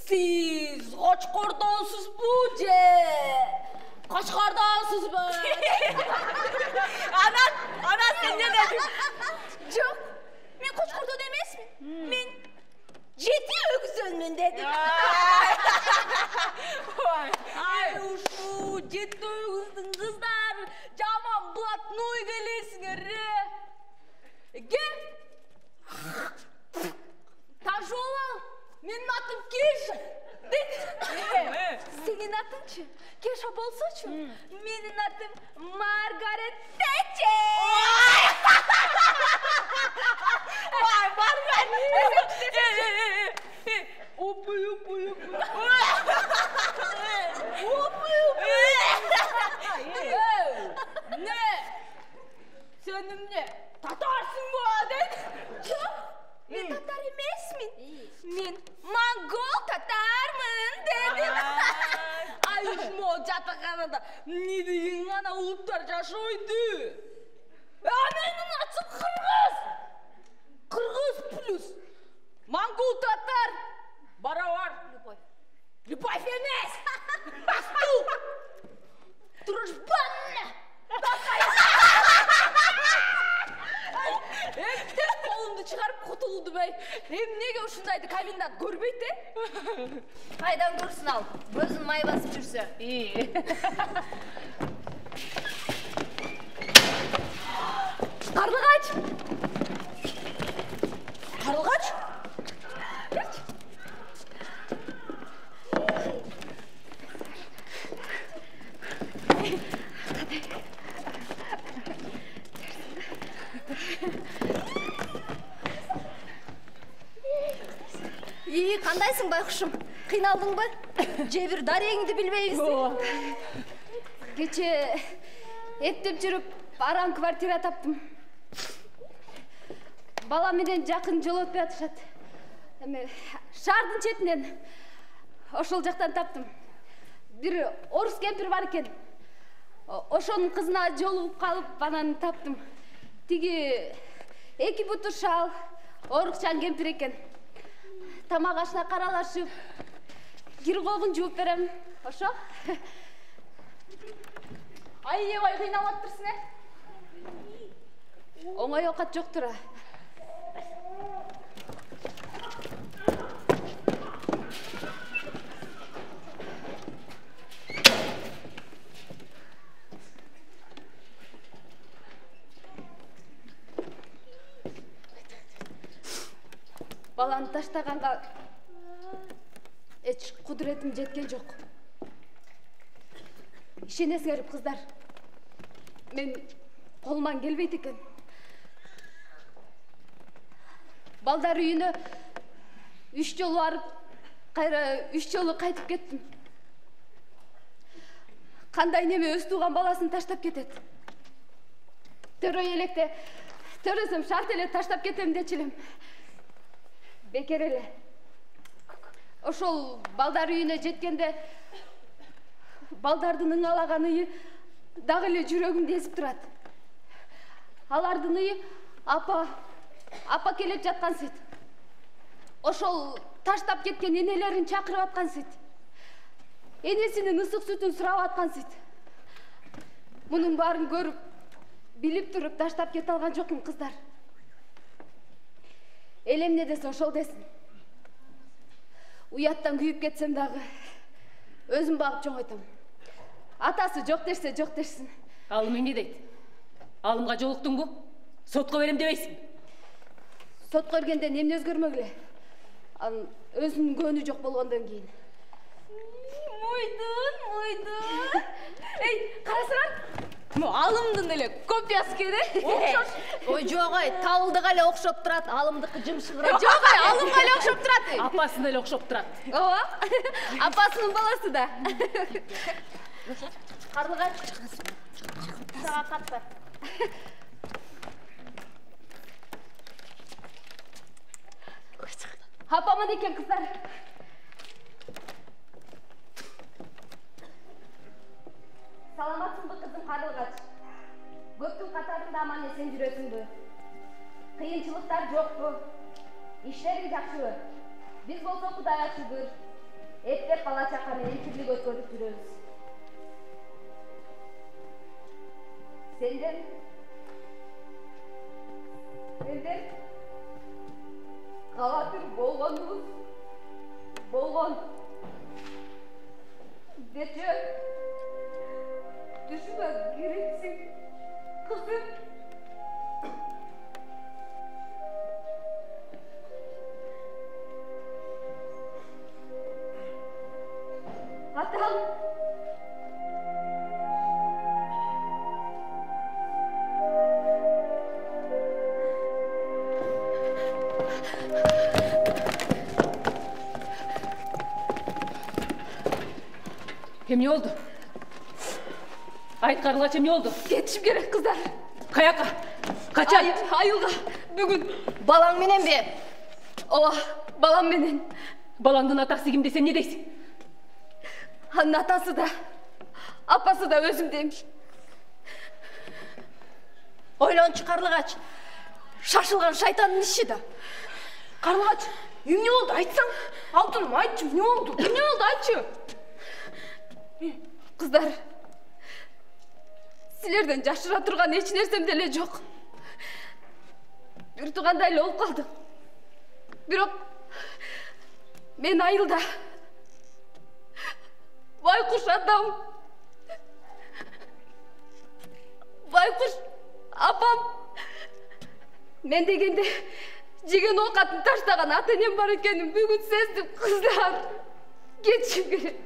сиз Кочкордонсузбу же Качкардансызбы? Ана сен не дедиң? Жок, мен Кочкордон эмесмин. Мен жети өгүзөнмүн дедим. Ай, ушу жети өгүздүн кыздары жаман блатной келесиңер. Кел. Тажола, менин атым Кеша. Сенин атыңчы? Кеша болсочу? Менин атым Маргарет Тэтчер. Ай, Маргарет. Не? Sen ne? Tatarsın bu adet? Yok. Ben Tatar emesmin. Men Mongol Tatarmın dedim. Ay uşmo жатаканада не деген ана улуттар жашойду. Менин атым Кыргыз. Кыргыз плюс Монгол Татар барабар. Любовь эмес. Басту. Дружбанна. Колумду чыгарып кутулду бей. Эмнеге ушундайды комендант көрбөйт э? Кайдан көрсүн ал? Өзүн май басып жүрсө. Карлыгач. Карлыгач? Кандайсың байкушум? Кыйналдыңбы? Же бир дарегиңди билбейбиз? Кече эптеп жүрүп арам квартира таптым. Бала менен жакын жол өтпөй атышат. Эми шаардын четинен ошол жактан таптым. Бир орус кемпир бар экен. Ошонун кызына жолугуп калып анан таптым. Тиги эки буту шал, орукчан кемпир экен. Тамак ашына каралашып, кир когун жууп берем. Ошо? Аябай кыйналып атырсың э? Оңой оокат жоктур. Баланы таштаганга эч кудуретим жеткен жок. Ишенесиңер кыздар. Мен колуман келбейт экен. Балдар үйүнө 3 жолу барып, кайра 3 жолу кайтып кеттим. Кандай неме өз тууган баласын таштап кетет. Төрөй электе төрөсөм шарт эле таштап кетем дечи элем. Бекер эле. Ошол балдар үйүнө жеткенде балдардын ыңалаган ыйы дагы эле жүрөгүмдү эзип турат. Алардын ыйы апа келип жаткан сыйт. Ошол таштап кеткен энелерин чакырып аткан сыйт. Энесинин ысык сүтүн сурап аткансыйт. Мунун баарын көрүп, билип туруп таштап кете алган жокмун, кыздар. Элем не десе ошол десин. Уяттан күйүп кетсем дагы өзүм багып чоңойтом. Атасы жок дешсе жок дешсин. Алым эмне дейт? Алымга жолуктуңбу? Сотко берем дебейсиңби? Сотко бергенден эмне өзгөрмөгүлө? Анын өзүнүн көөнү жок болгондон кийин. Мойдун. Эй, карасаңар. Алымдын эле копиясы экен, окшош. Ой, жок ой, табылдыга эле окшоп турат, алымдыкы жымшыгыраак. Жок ой, алымга эле окшоп турат. Апасына эле окшоп турат. Ооба. Апасынын баласы да. Карлыгач. Сага катпа. Апамын экен, кыздар. Саламатсыңбы, кызым Карлыгач? Көптүн катарында аман эсен жүрөсүңбү? Кыйынчылыктар жокпу? Иштериң жакшыбы? Биз болсо Кудайга шүгүр, эптеп бала чака менен тирлик өткөрүп жүрөбүз. Сендер кабатыр болгон. Дече düşüme gireceksin kızım. Atam. Emne oldu? Ayt Kарлыгач, эмне болду? Кетишим керек, кыздар. Каяка? Качан? Айылга. Бүгүн. Балаң мененби? Ооба, балам менен. Балаңдын атасы ким десе эмне дейсиң? Анын атасы да, апасы да өзүм дейм. Ойлончу Карлыгач. Шашылган шайтандын иши да. Карлыгач, эмне болду? Айтсаң. Алтыным, айтчы, эмне болду? Эмне болду, айтчы. Кыздар, силерден жашыра турган эч нерсем деле жок. Бир туугандай эле болуп калдым. Бирок мен айылда байкуш атам, байкуш апам мен дегенде жеген оокатын таштаган ата энем бар экенин бүгүн сездим, кыздар. Кетишим керек.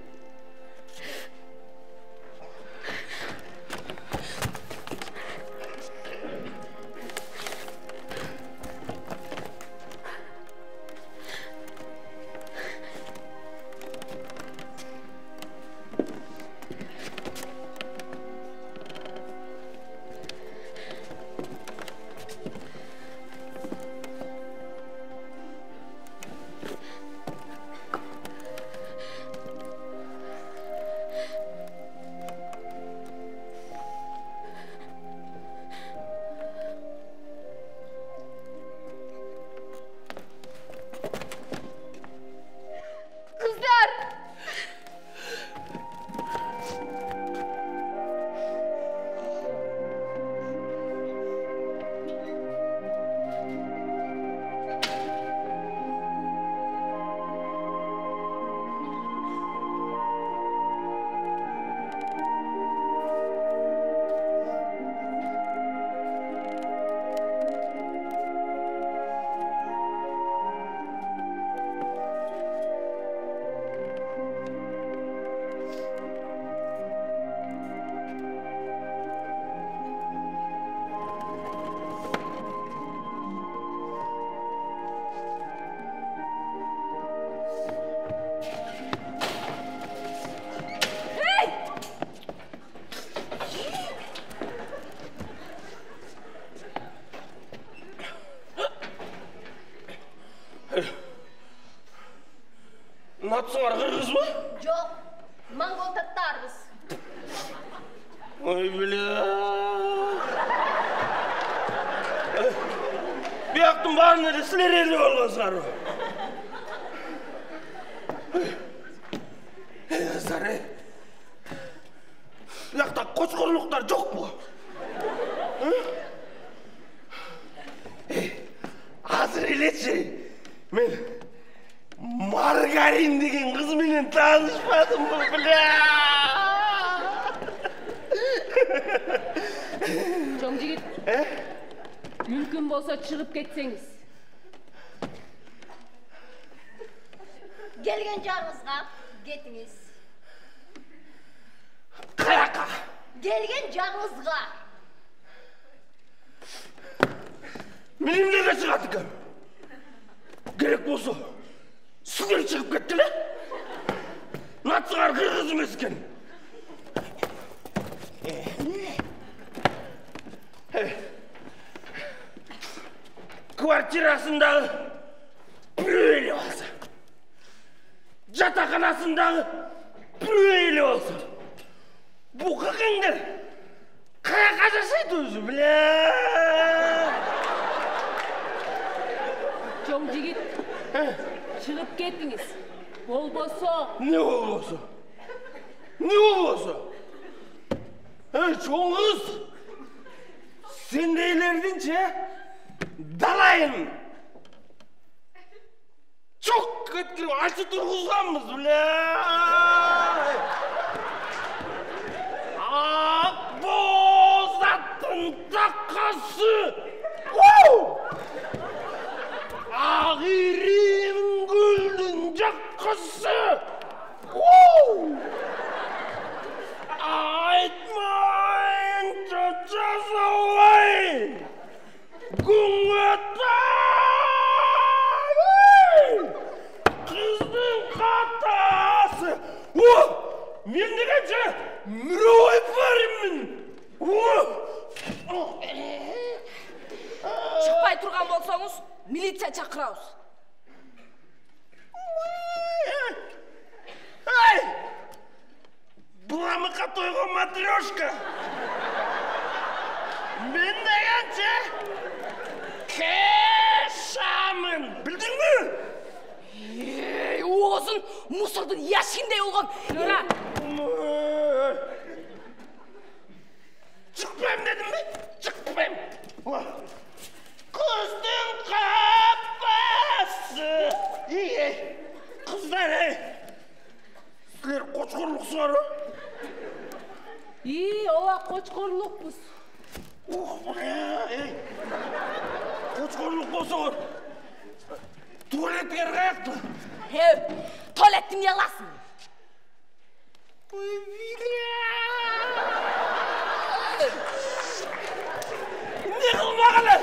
Natsuңар кыргыз ба? Жок, монгол таттарбыз. Ой, бля. Бияктын баарын эле силер эле болгонсуңар. kızlar, Yakta koçkorluklar yok mu? Hazır eleçi. Men Margarin degen kız menen tanışmadım mı bile? Çoң жигит. Mümkün bolsa çıkıp ketseniz. Gelgen жағыңызға кетіңіз. Kayaka. Gelgen жағыңызға. Benimle de çıkarttık. Gerek bolsa sizler çıkıp kettiler. Natsıgar kırgız mesken. Kvartirasındağı böyle olsa. Yatakhanasındağı böyle olsa. Bu kıkındır. Kaya kaçasıydı özü bile. Çoң жигит. Çıkıp kettiniz. Bolboso. Ne olursa? Ne olursa? Çoğun kız. Sen de ilerledince dalayın. Çok kötü açı durguzlanmız bile. Akbozatın takası. Ağirim güldün cakkası. Aytmayın çocasavay. Güngötay. Kızdın katası. Men degence müroy varımın. Шықпай тұрған болсаңыз, милиция шақырауыз. Ай! Буламыққа тойған матрешка. Мен дегенше кешамын. Білдің мі? Оғызын мұсырдың яшкіндей олған. Нұра. Çıkmayayım dedim mi? Çıkmayayım. Kızdın kafası. İyi. Kızlar Sizler koçkorluksuzlar. İyi, ova koçkorlukpuz. Koçkorluk bolsa tuvalet yer kayakta. Tualetin yalasın. Ne kılmağılar?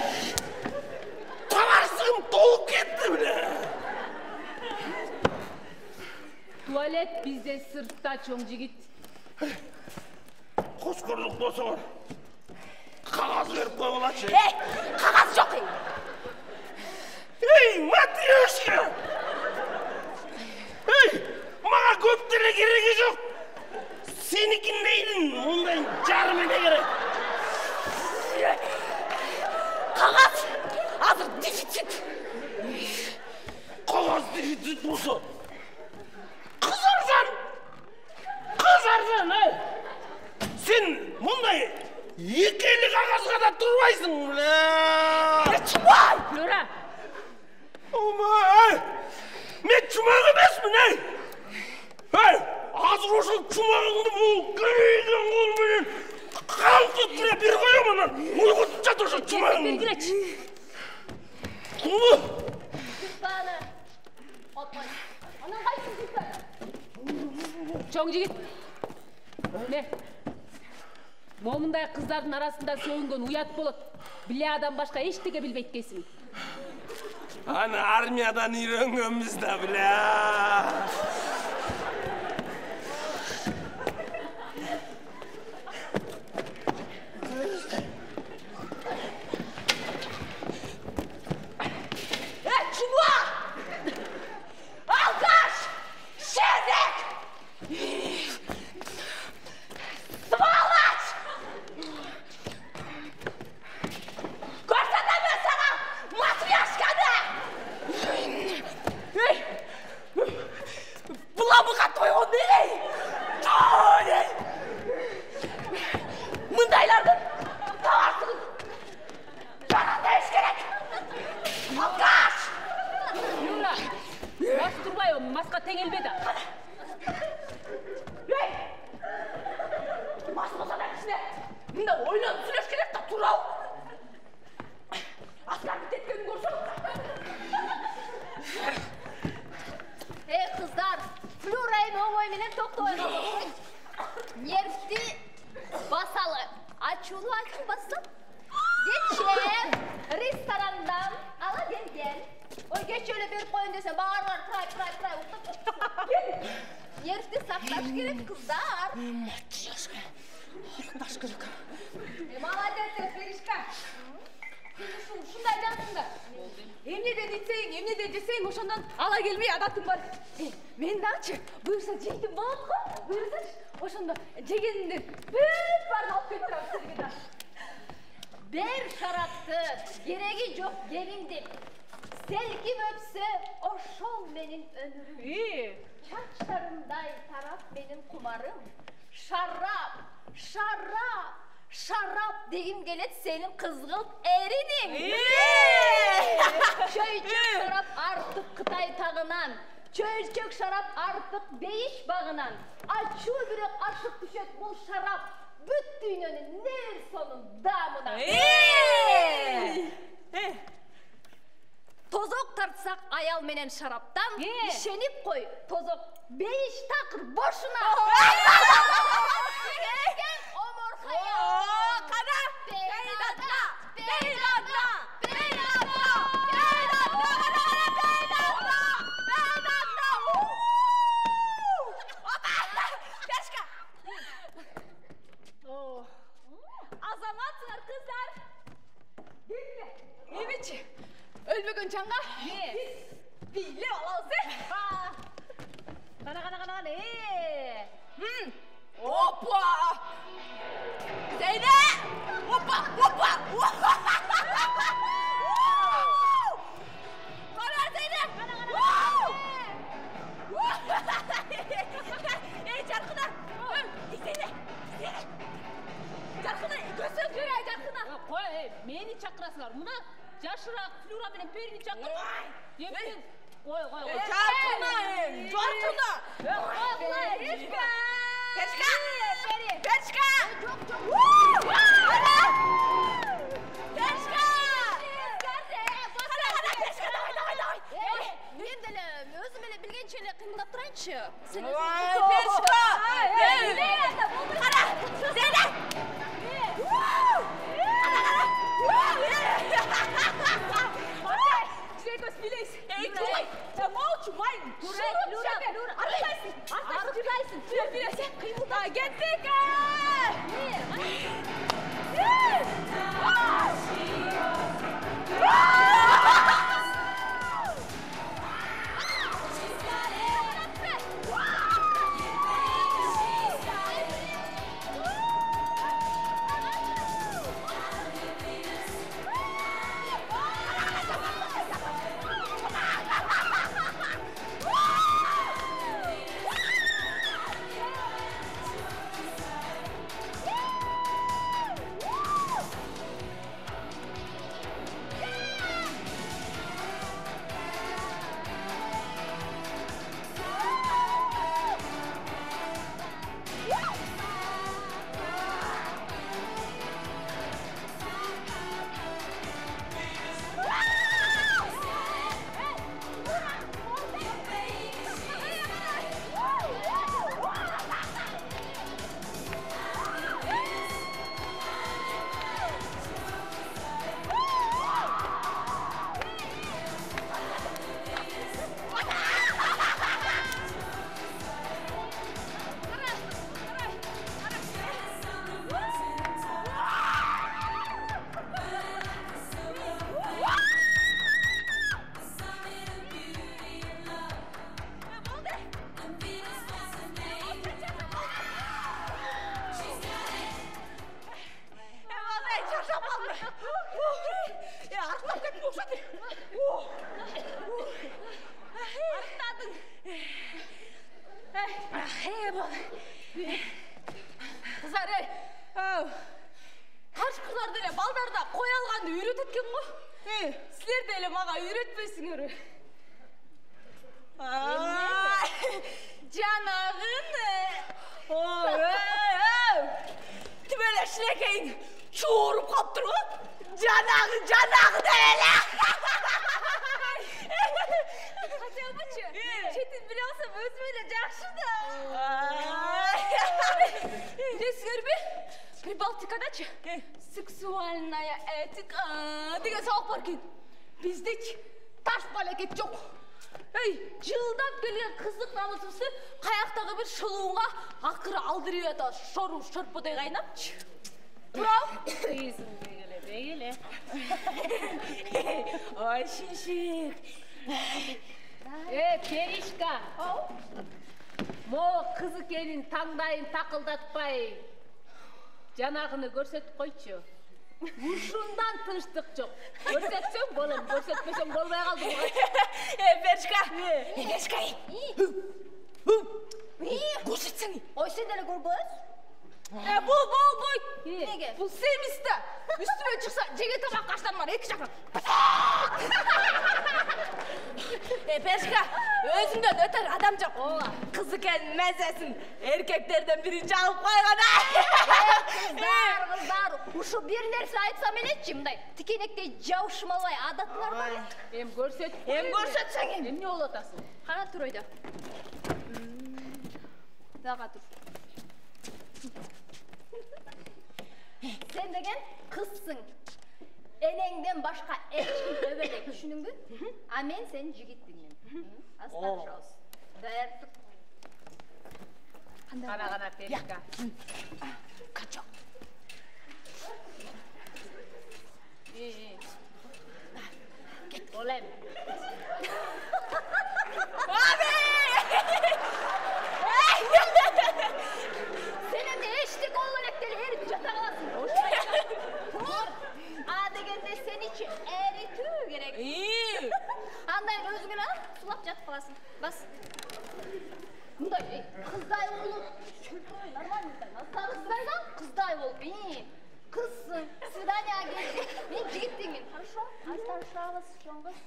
Tavarsığım dolup gitti bile. Tuvalet bizde sırtta çoң жигит. Koçkorluk bolsa kağız verip koyulaçı. Қағаз жоқ. Ey Matryoshka! Ey, mağa köptere gereki yok. Senikindeydin, ondan jarmene gerek. Қағаз азыр дефицит. Kağız defizit bolsa. Kızarsan ey. Sen bunday ekeli kağızga da durbaysın bile. Çıkmay. Nura. Ey! Men çumak emesmin ey! Ey! Hazır olsun çumağыңды бұл күйген қолменен қаңқып кіре бір қоямын lan! Ұйғытып жатыр şu çumağыңды! Бергіреч. Құлы! Bana. Отмай. Анан қайсың жүрсің? Çoң жигит. Не? Момундай кыздардын арасында сөгүнгөн уят болот. Биле адам башка эчтеке билбейт экенсиң. Аны армиядан үйрөнгөнбүз да биле. Чума! Алкаш! Шердек! Сволочь! Көрсетемін саған матрешканы! Буламыға тойған не? маска теңелбе да. Мас болса да кішіне. Мында ойланып сөйлеш керек та турау. Аскарды теткенін көрсің. Kızlar, Flora'yı oğuyla toktoyla olsun. Nerfti basalı. Açulu açın basın. Geçen restorandan ala gelgen. O geç öyle bir koyun desen bağırlar pray. Nerfti saklaş gerek kızlar. Saklaş gerek. Молодец, Феришка. Şunday dansın da. Emne de deseyim, oşandan ala gelmeye adatım var. Men daçı, buyursa jeydim болады ғой. Buyursa, oşanda jegeninden bir barın alıp kettirem sizге да. Bir şaraptı, gereği yok gelindim. Selkim öpse, oşol benim ömrüm. Çaçlarımday taraf benim kumarım. Şarap degim gelet senin kızgın eridin. Çöyçök şarap artık Kıtay tağınan. Çöyçök şarap artık beyiş bağınan. Açu bürek aşık düşet bu şarap. Büttüğünün ner sonun damına. Tozok tartsak ayal menen şaraptan. İşenip koy tozok beyiş takır boşuna. Azamatsınlar kızlar. Evet. Ölmegen çanga. Bile olalım. Kana ne? Hoppa! Zeynep! Hoppa! Kara Zeynep! Ey Carkına! Zeynep! Carkına! Göster şuraya Carkına! Koy, meni çakrasılar. Muna Jaşırak, Flora benim perini çakır. Yemin. Koy. Carkına! Carkına! Peşka! Ben de özüm ele bilgen şeyle kıyımdap durayınçı. Peşka! Zeynep! Çilekos bileyiz. Ey Tulay! Sen mağuçu mayın! Flora. Arkaysın. Bilesen kıyımda gittik. Kızlar ey. Kaç kızlar dele baldarda koy alganды үйрөтеткен го. Силер деле мага үйрөтпөйсүңөр. Canağın. Tümele şilekeyin çoğurup kaptır o. Canağı derele. Kaçamaçı. Çetin biliyorsam özmeyle жақшы da. Десіңер бе? Прибалтикадачы сексуальная этика деген сабақ бар екен. Бізде таш балекет жоқ. Жылдап келген қызық намысымызды қаяқтағы бір шылуға ақыры алдырып атады. Шору шырпыдай қайнап. Бұрау? Қиысың бегеле. Ой, шешек. Перишка. Мо қыз екенін таңдайын тақылдатпай. Жанағыны көрсетіп қойшы. Ушундан тыныштық жоқ. Көрсетсең болам, көрсетпесең болмай қалды ғой. Бершка. Көрсетсең. Ой, сен дәлі көргөз? Бой. Неге? Бұл семісті. Үстіме шықса, жеге табақ қаштан бар, екі жақын. Першка, өзіңден өтір адам жоқ. Қыз екен мәзесін еркектерден бірінші алып қойғана. Қыздар, ұшы бір нәрсе айтсам елетші, мұндай тікенектей жаушымалай адатылар бар. Ем көрсетсең. Ем не ол атасың? Қана тұр ойда. Даға тұр. Sen деген қызсың. Enеңден başka eşkin öbelek düşünün mü? A men senin jigittingin. Aslan şaus. Verdik. Qana Perişka. Kaçak. Olem. Senin de eşlik olarak deli herif çata kalasın. A degende sen için eritü gerek. Andayın özgün al, sulap jatıp kalasın. Bas. Bunday kızday olup, normal mısın? Nasıl da kızday olup, kızsın, свидания geldi. Men jigittingin. Хорошо? Ay tanışlarımız şoңғыз.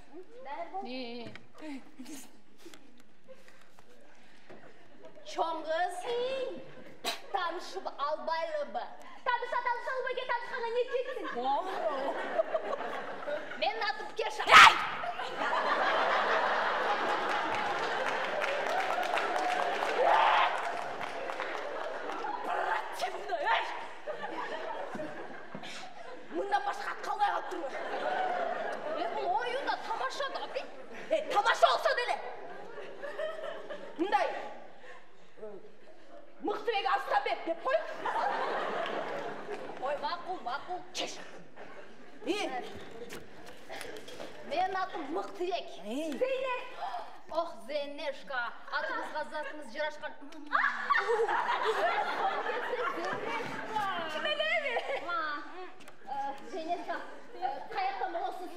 Бәрі бол. Çoğunuz tanışıp albaylı mı? Tanışa albayga tanışkana ne ketsin? Men atıp keşa. Bundan başka kalmaya kalktın mı? Bu oyunda tamaşa da bir. Tamaşa olsa dele. Bunday. Mıhtırek asla beklep koy. Oy makul. Keş. Men atım Mıhtırek. Zeynep. Oh Zeynepşka. Atımızga zatımız jıraşkan. Kime geldi? Zeynepşka. Kayakta mı olsun?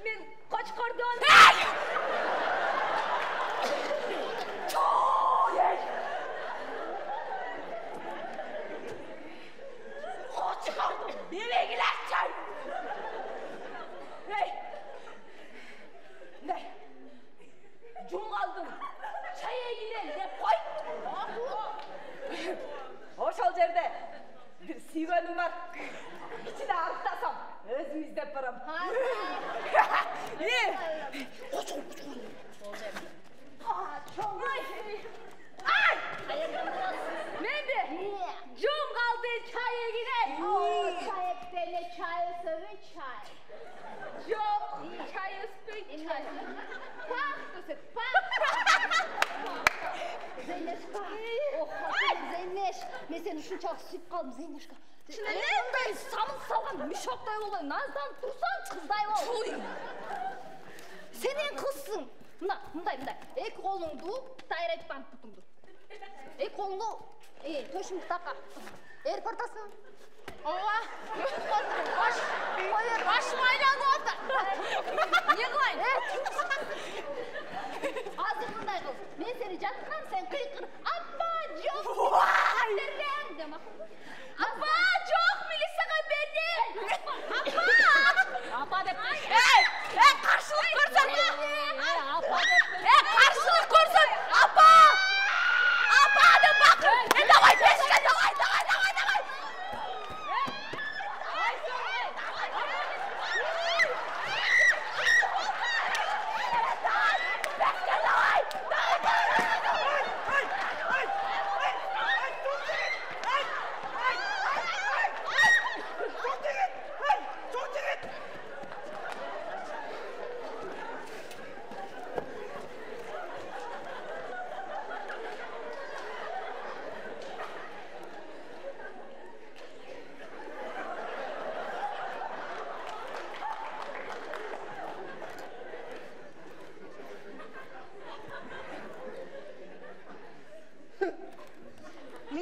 Men kaç kardan. Çıkardım. Nereye gidersen? Ne? Cum kaldın. Çaya gidelim de koy. Hoş ol Cevde. Bir sivanım var. İçine arıktasam özümüzde yaparım. İyi. Koş ol. Çok Ay! hayırlı olsun. Neydi? Cum kaldı çaya gidelim. Çay eklerine çay ısırın çay. Yok. Çay ısırın çay. Pak kızım pak. Zeynep'ka. Oh Zeynep. Men seni şunçak süp kaldım Zeynep'ka. Bunday samın salgan müşokday olay. Nazdan tursan kızday ol. Senin kızsın. Bunday. Ek kolundu tayratpan tutumdu. Ek kolunu töşümü taka. Er portasın. Oğa. Başım aylandı orada. Niye kılayın? Hazır bunday kız. Men seni jatkan sen kıykırıp. Appa yok. Derlen demek. Appa yok Melisa'ga benim. Apa dep. Karşılık görsen. Apa dep. Karşılık görsen. Appa.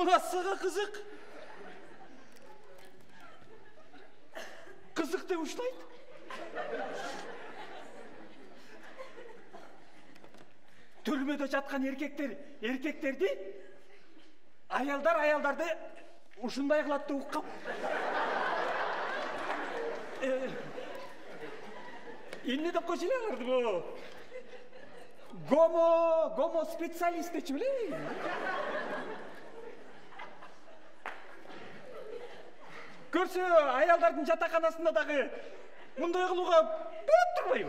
Mınasıға қызық. Қызық деп ұшлайды. Түрмеде жатқан еркектерді, аялдарды ұшындай қылатты ұққам. Енді де қошылағырды бұл. Гомо специалист дечі білей. Көрсе, аялдардың жатақанасында дағы мұндай қылуға болып тұрмай.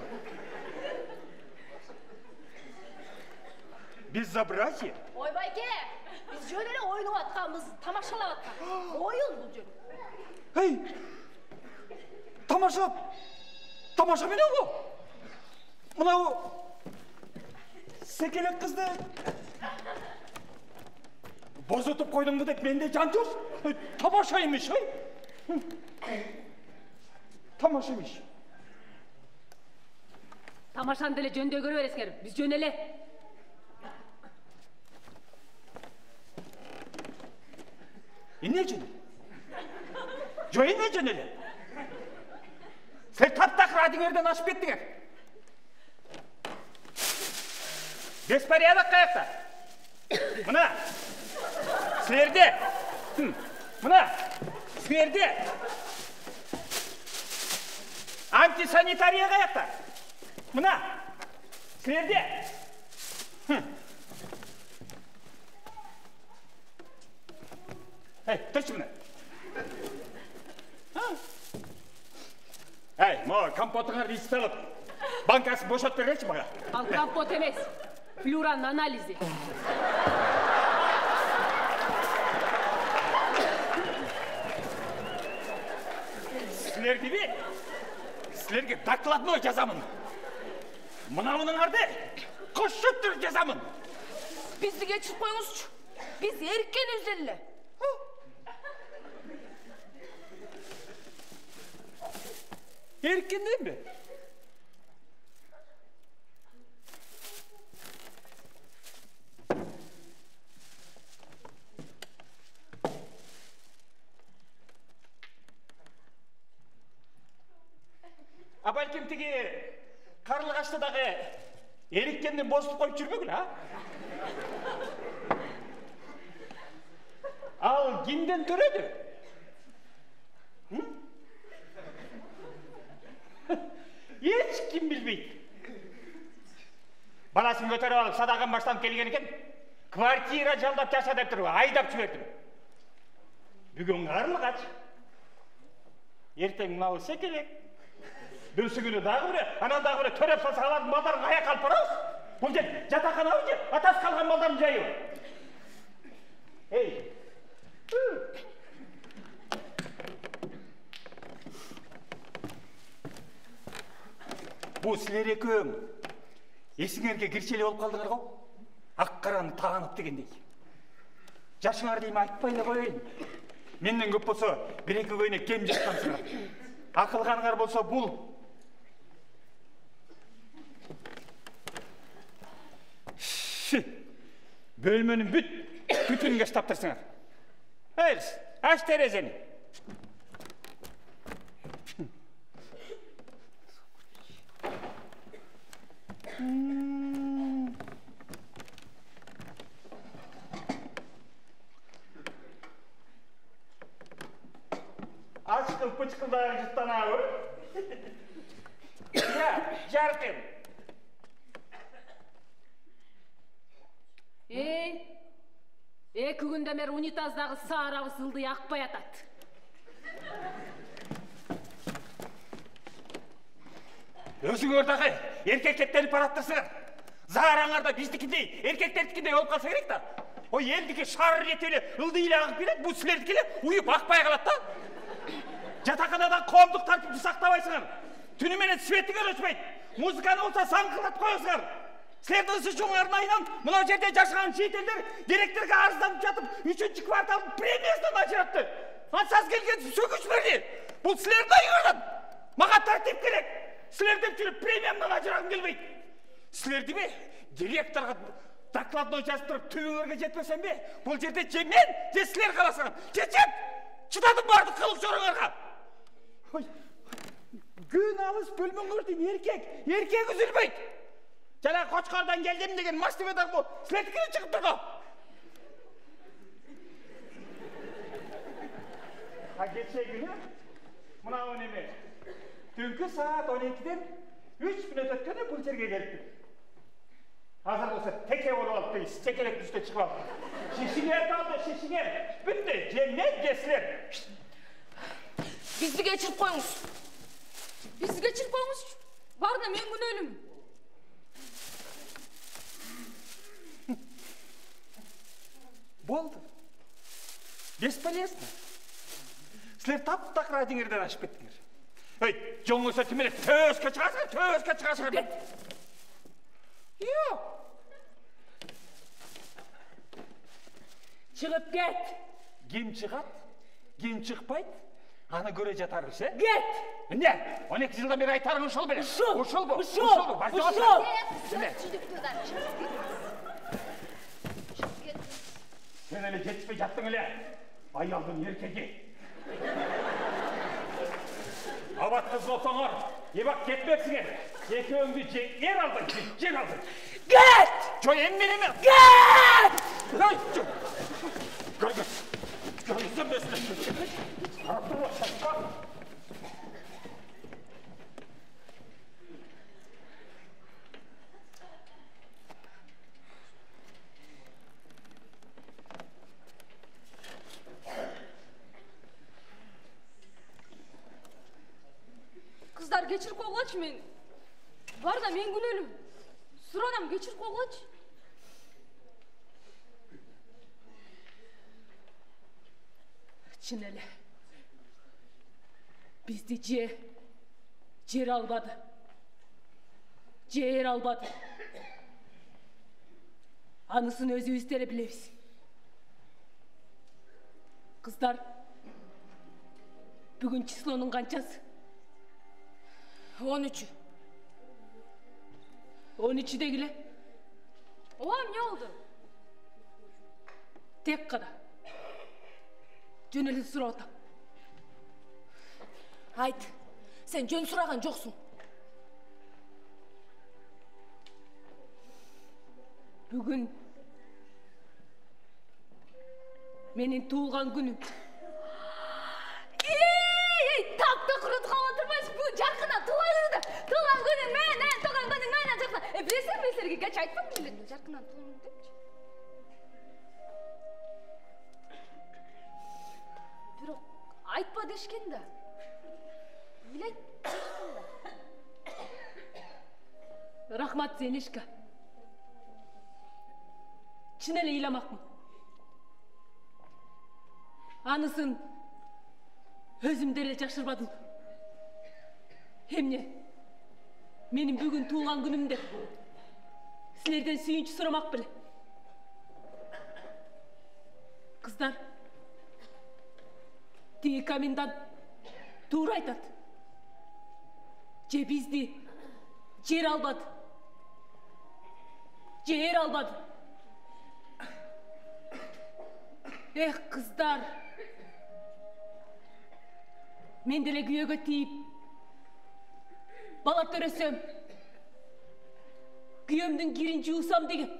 Безобразие. Ой байке, біз жөнеле ойынып атқанбыз, тамашалап атқан. Ойын бұл жөн. Ей, тамаша менен ғой. Мынау секелек қызды бозотып қойдыңды деп менде жан жоқ. Тамаша емес, тамаша емес. Тамашаны деле жөндөй көрө бересиңер. Биз жөнеле. Emne jönele? Joyine jönele. Sen taptak radyolardan açıp ettiler. Bespariyadak kayakta. Mına. Sizlerde. Mına. Sizlerde. Antisanitariya kayakta. Mına. Sizlerde. Hey, тұршы мына. Hey, ма, компотыңар иісталып, банкасын бошат береші маға. Ал компот емес, флюранын анализи. Сілерге докладной жазамын. Мынауыныңарды қошып тұр жазамын. Бізді кешіп қойыңызшы. Біз еркен өзделі. Erkenden mi? Balkim tegi Қарлығаштыдағы еріккеннен босып қойып жүрмегіл, а? Ал кимден төреді? Ешкім білмейді. Баласын көтеріп алып, садағын баштан келген екен, квартира жалдап жаса деп тұр, айдап жібердім. Бүгін Қарлығаш. Ертең мынау ісе керек. Бүрсі күні дағы бірі, анандағы бірі төреп салса алардың балдарын аяқ алып барауыз. Бұл жер жатақхана ау, атасы қалған балдарын жайы. Ей! Бұл сілер екеуің есіңерге кіршелі болып қалдыңар ғой? Ақ-қараны тағанып дегендей. Жашыңар деймі айтпайлы қойын. Менден көп болса, бір-екі көйіне кем жатқансыңар. Ақылғаныңар болса бұл. Бөлменің бүтінін кештап тұрсыңар. Әйіз, аш терезені. Açkıl-pıçkılдағы жыттан ауыр. Я, жарқым. Екі күнден бері унитаздағы сарауыз ылдый ақпай атады. Өзің ордағы еркектерді параттырсыңар. Зараңарда біздікіндей, еркектердікіндей олып қалса керек та. Ой, елдіке шар ретелі ылдыйлы ағып келеді, бұл сілердікелі ұйып ақпай қалады да. Жатақанадан қомдық тартып сақтабайсыңар. Түніменен светіңер өшпейді. Музыканы болса саңқылдап қойыңыздар. Сілердің сүйшоңларын айынан мұнау жерде жашаған шетелдер директорға арызданып жатып, 3-ші кварталдың премиясынан ажыратты. Ансаз келген сөгіш берді. Бұл сілердің айғырдан. Маға тәртіп керек. Сілер деп жүріп премиямнан ажырағым келмейді. Сілерді ме директорға докладной жазып тұрып төбеңерге жетпесем бе? Бұл жерде же мен, же сілер қаласың. Кет! Шыдадым барды қылық жорыңарға. Ой, gün алыс бөлмеңерден еркек үзілмейді. Жаңа Қошқардан келдім деген мастебедар бұл. Сілердікіне шығып тұрды. Кеше күні мынау неме түнгі сағат 12-ден 3 минут өткенде бұл жерге келіпті. Hazır olsa teke olup alıp deyiz, çekerek üstte çıkalım. Şişinger kaldı, şişinger. Bitti, cennet geçler. Bizi geçirip koyunuz. Bizi geçirip koyunuz. Var da men gün ölüm. Болды. Бесполезно. Сілер тап-тақ радиңерден ашып кеттіңер. Ей, жоңыз өтімелі төске шығасың. Yok. Çıkıp git. Kim çıkat, kim çıkpaydı, ana göre jatarız, he? Git. Ne? 12 yıldan beri aytarın uşul beni. Uşul bu. Uşul. Sen öyle geçip yattın öyle. Ayaldın erkeği. Abat kız olsanlar, bak gitmeksiniz. Eköğümdü yer aldın, yer aldın. Git! Çoy emmeni mi? Git! Gözüm beslesin. Kızlar geçir koğlaç men. Var da men gün ölüm. Sıranam geçir koğlaç. Çineli. Bizde cer almadı. Cer almadı. Anısını özü tere bilebiz. Kızlar, bugün çislonun kançası? 13'ü. 13'ü de güle. Oğam ne oldu? Tek kadar. Jöneli sırautam. Haydi, sen jön suragan joksun. Bugün menin tuğulgan günüm. Tapta kurutkan oturmayız. Bu jarkına tuğlan günün menen, tuğlan günün menen jarkına. Bilesizlerge geç aytpam bilen. Jarkına tuğlan depçi. Бирок айтпа дешкен да. Билет. Рахмат Зелишка. Чын эле ыйламакмын. Анысын өзүм деле жакшырбадым. Эмне? Менин бүгүн туулган күнүмдө силерден сүйүнч сурамак беле. Кыздар, тиги комендант туура айтат. Же бизди жер албады. Жер албады. Эх, кыздар. Мен деле күйөөгө тийип, бала төрөсөм, күйөөмдүн кирин жуусам деген.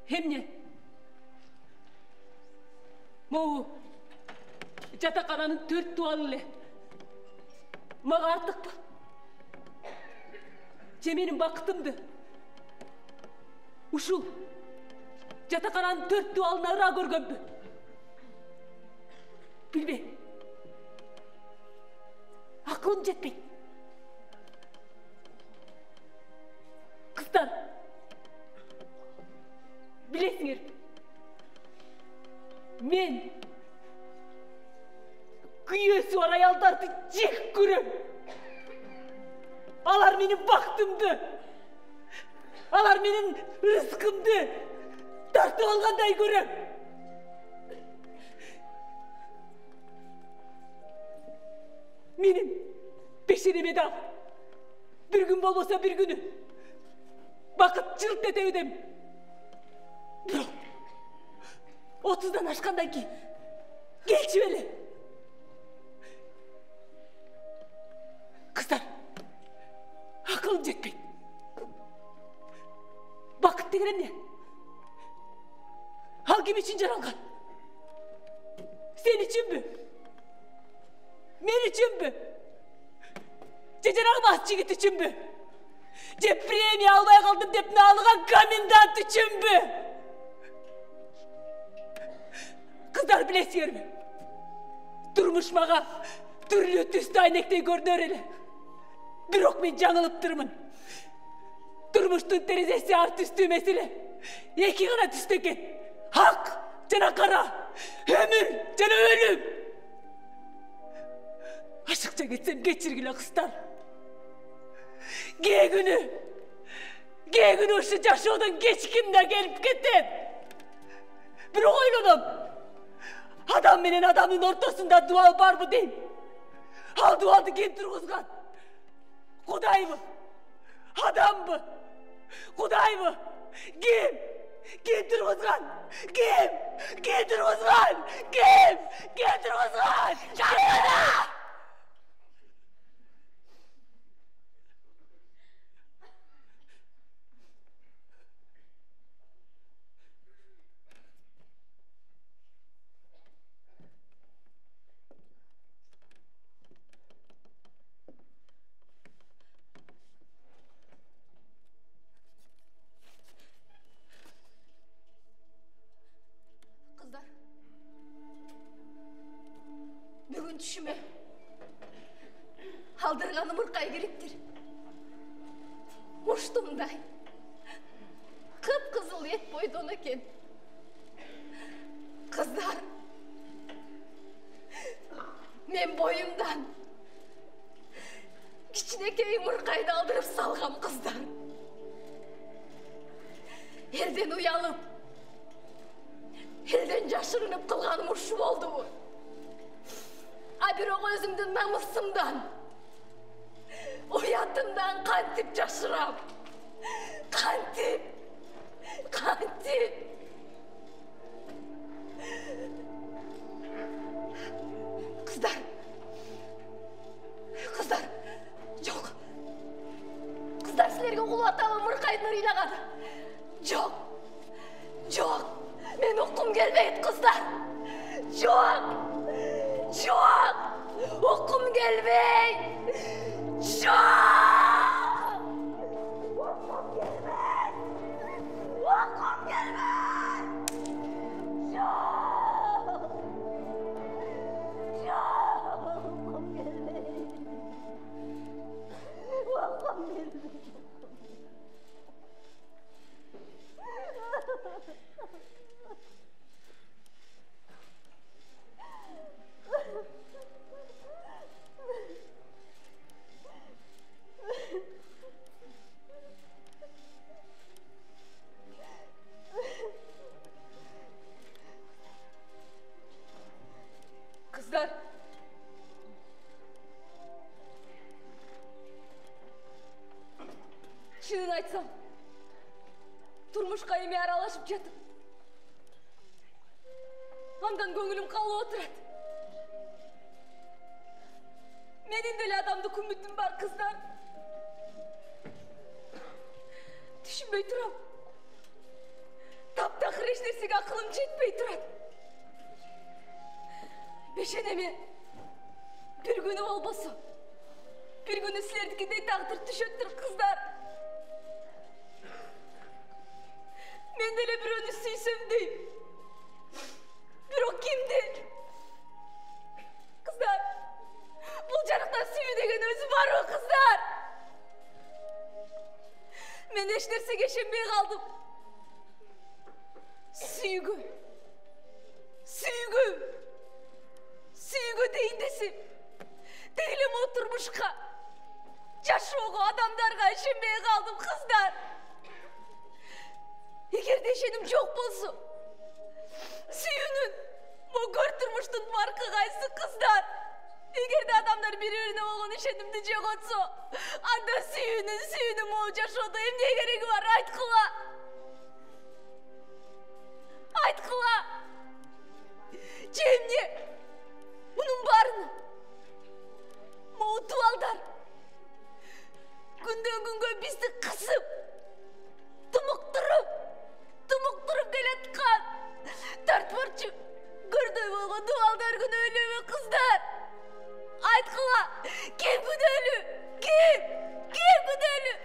Эмне? Могу жатакананын 4 туалы эле мага артыкпы? Же менин бакытымды ушул жатакананын 4 туалын ара көргөнбү? Билбейм. Aklım жетпейт. Kızlar, bilesiniz, men kүйөөсү бар аялдарды жек көрөм. Алар менин бактымды, алар менин рызкымды тартып алгандай көрөм. Menin peşerime dal. Bir gün bolbosa bir günü. Bakıt cırт ete ödem. Biro, 30'dan aşkandan ki gelçi bele. Kızlar, akılım jetpeydi. Bakıt degenen ne? Hangim için jaralgan? Sen için mi? Men için mi? Cecenağım jigit için mi? Je premiya almay kaldım dep nağılıgan komendant için mi? Kızlar bilesiyer mi? Durmuş mağa türlü tüstü aynekteyi görünür ele. Birok men жаңылып тұрмын. Durmuştun terezesi art üstü mesele. Eki gana tüstü eken. Hak jana kara. Ömür jana ölüm. Aşıkça geçsem geçirgili kızlar. Ge günü uşu jaşoodon kechikimde gelip kettem. Bирок ойлоном. Адам менен адамдын ортосунда дуал барбы дейм. Ал дуалды ким тургузган? Кудай mı? Adam mı? Kuday mı? Kim? Kim turguzgan? Kim? Kim turguzgan? Kim? Kim turguzgan? Janada! Бүгін түшіме алдырғаны мұрқай керектір. Ұштымдай қып-қызыл ет бойдон екен. Қыздар, мен бойымдан кичинекей мұрқайды алдырып салғам қыздар. Елден уялып, елден жашырынып қылғаным ұшы болды бұл. Бирок өзүмдүн намысымдан, уятымдан кантип жашырам. Кантип. Кыздар, жок. Кыздар, силерге кулатабы мыркайдын ыйлаган. Жок. Мен уккум келбейт, кыздар. Жок. Okum gelmey. Çok. Okum gelmey. Kızlar. Şunun aytsam, turmuşka emeğe aralaşıp жатып. Andan көңілім қалып отырады. Менің деле адамдық үмітім бар, қыздар. Түшінбей тұрам. Таптақыр еш нәрсеге ақылым жетпей тұрады. Бешенеме bir günü olbasa, bir günü silerdikidey taqdir düşöttür, қыздар. Men dele biröөнү süysem deyim. Бирок кимди? Қыздар, бұл жарықтан сүйүү деген өзі бар ма, қыздар? Мен еш нерсеге ишенбей қалдым. Сүйгү дейін десем, тегілем отырмышқа, жашоого адамдарға ишенбей қалдым, қыздар. Егерде ишеним жоқ болсо, сүйүүнүн могөр турмуштун маркы кайсы, қыздар? Эгерде адамдар бири-бирине болгон ишенимди жоготсо, анда сүйүүнүн могу жашоодо эмне кереги бар? Айткыла. Айткыла. Же эмне? Мунун баарына могу дубалдар күндөн-күнгө бизди кысып, тумуктуруп келаткан. Төрт бурчу көрдөй болгон дубалдар күнөөлүүбү кыздар? Айткыла, ким күнөөлүү? Ким күнөөлүү?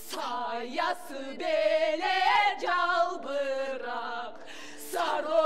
Sayası bele calbırak, sarı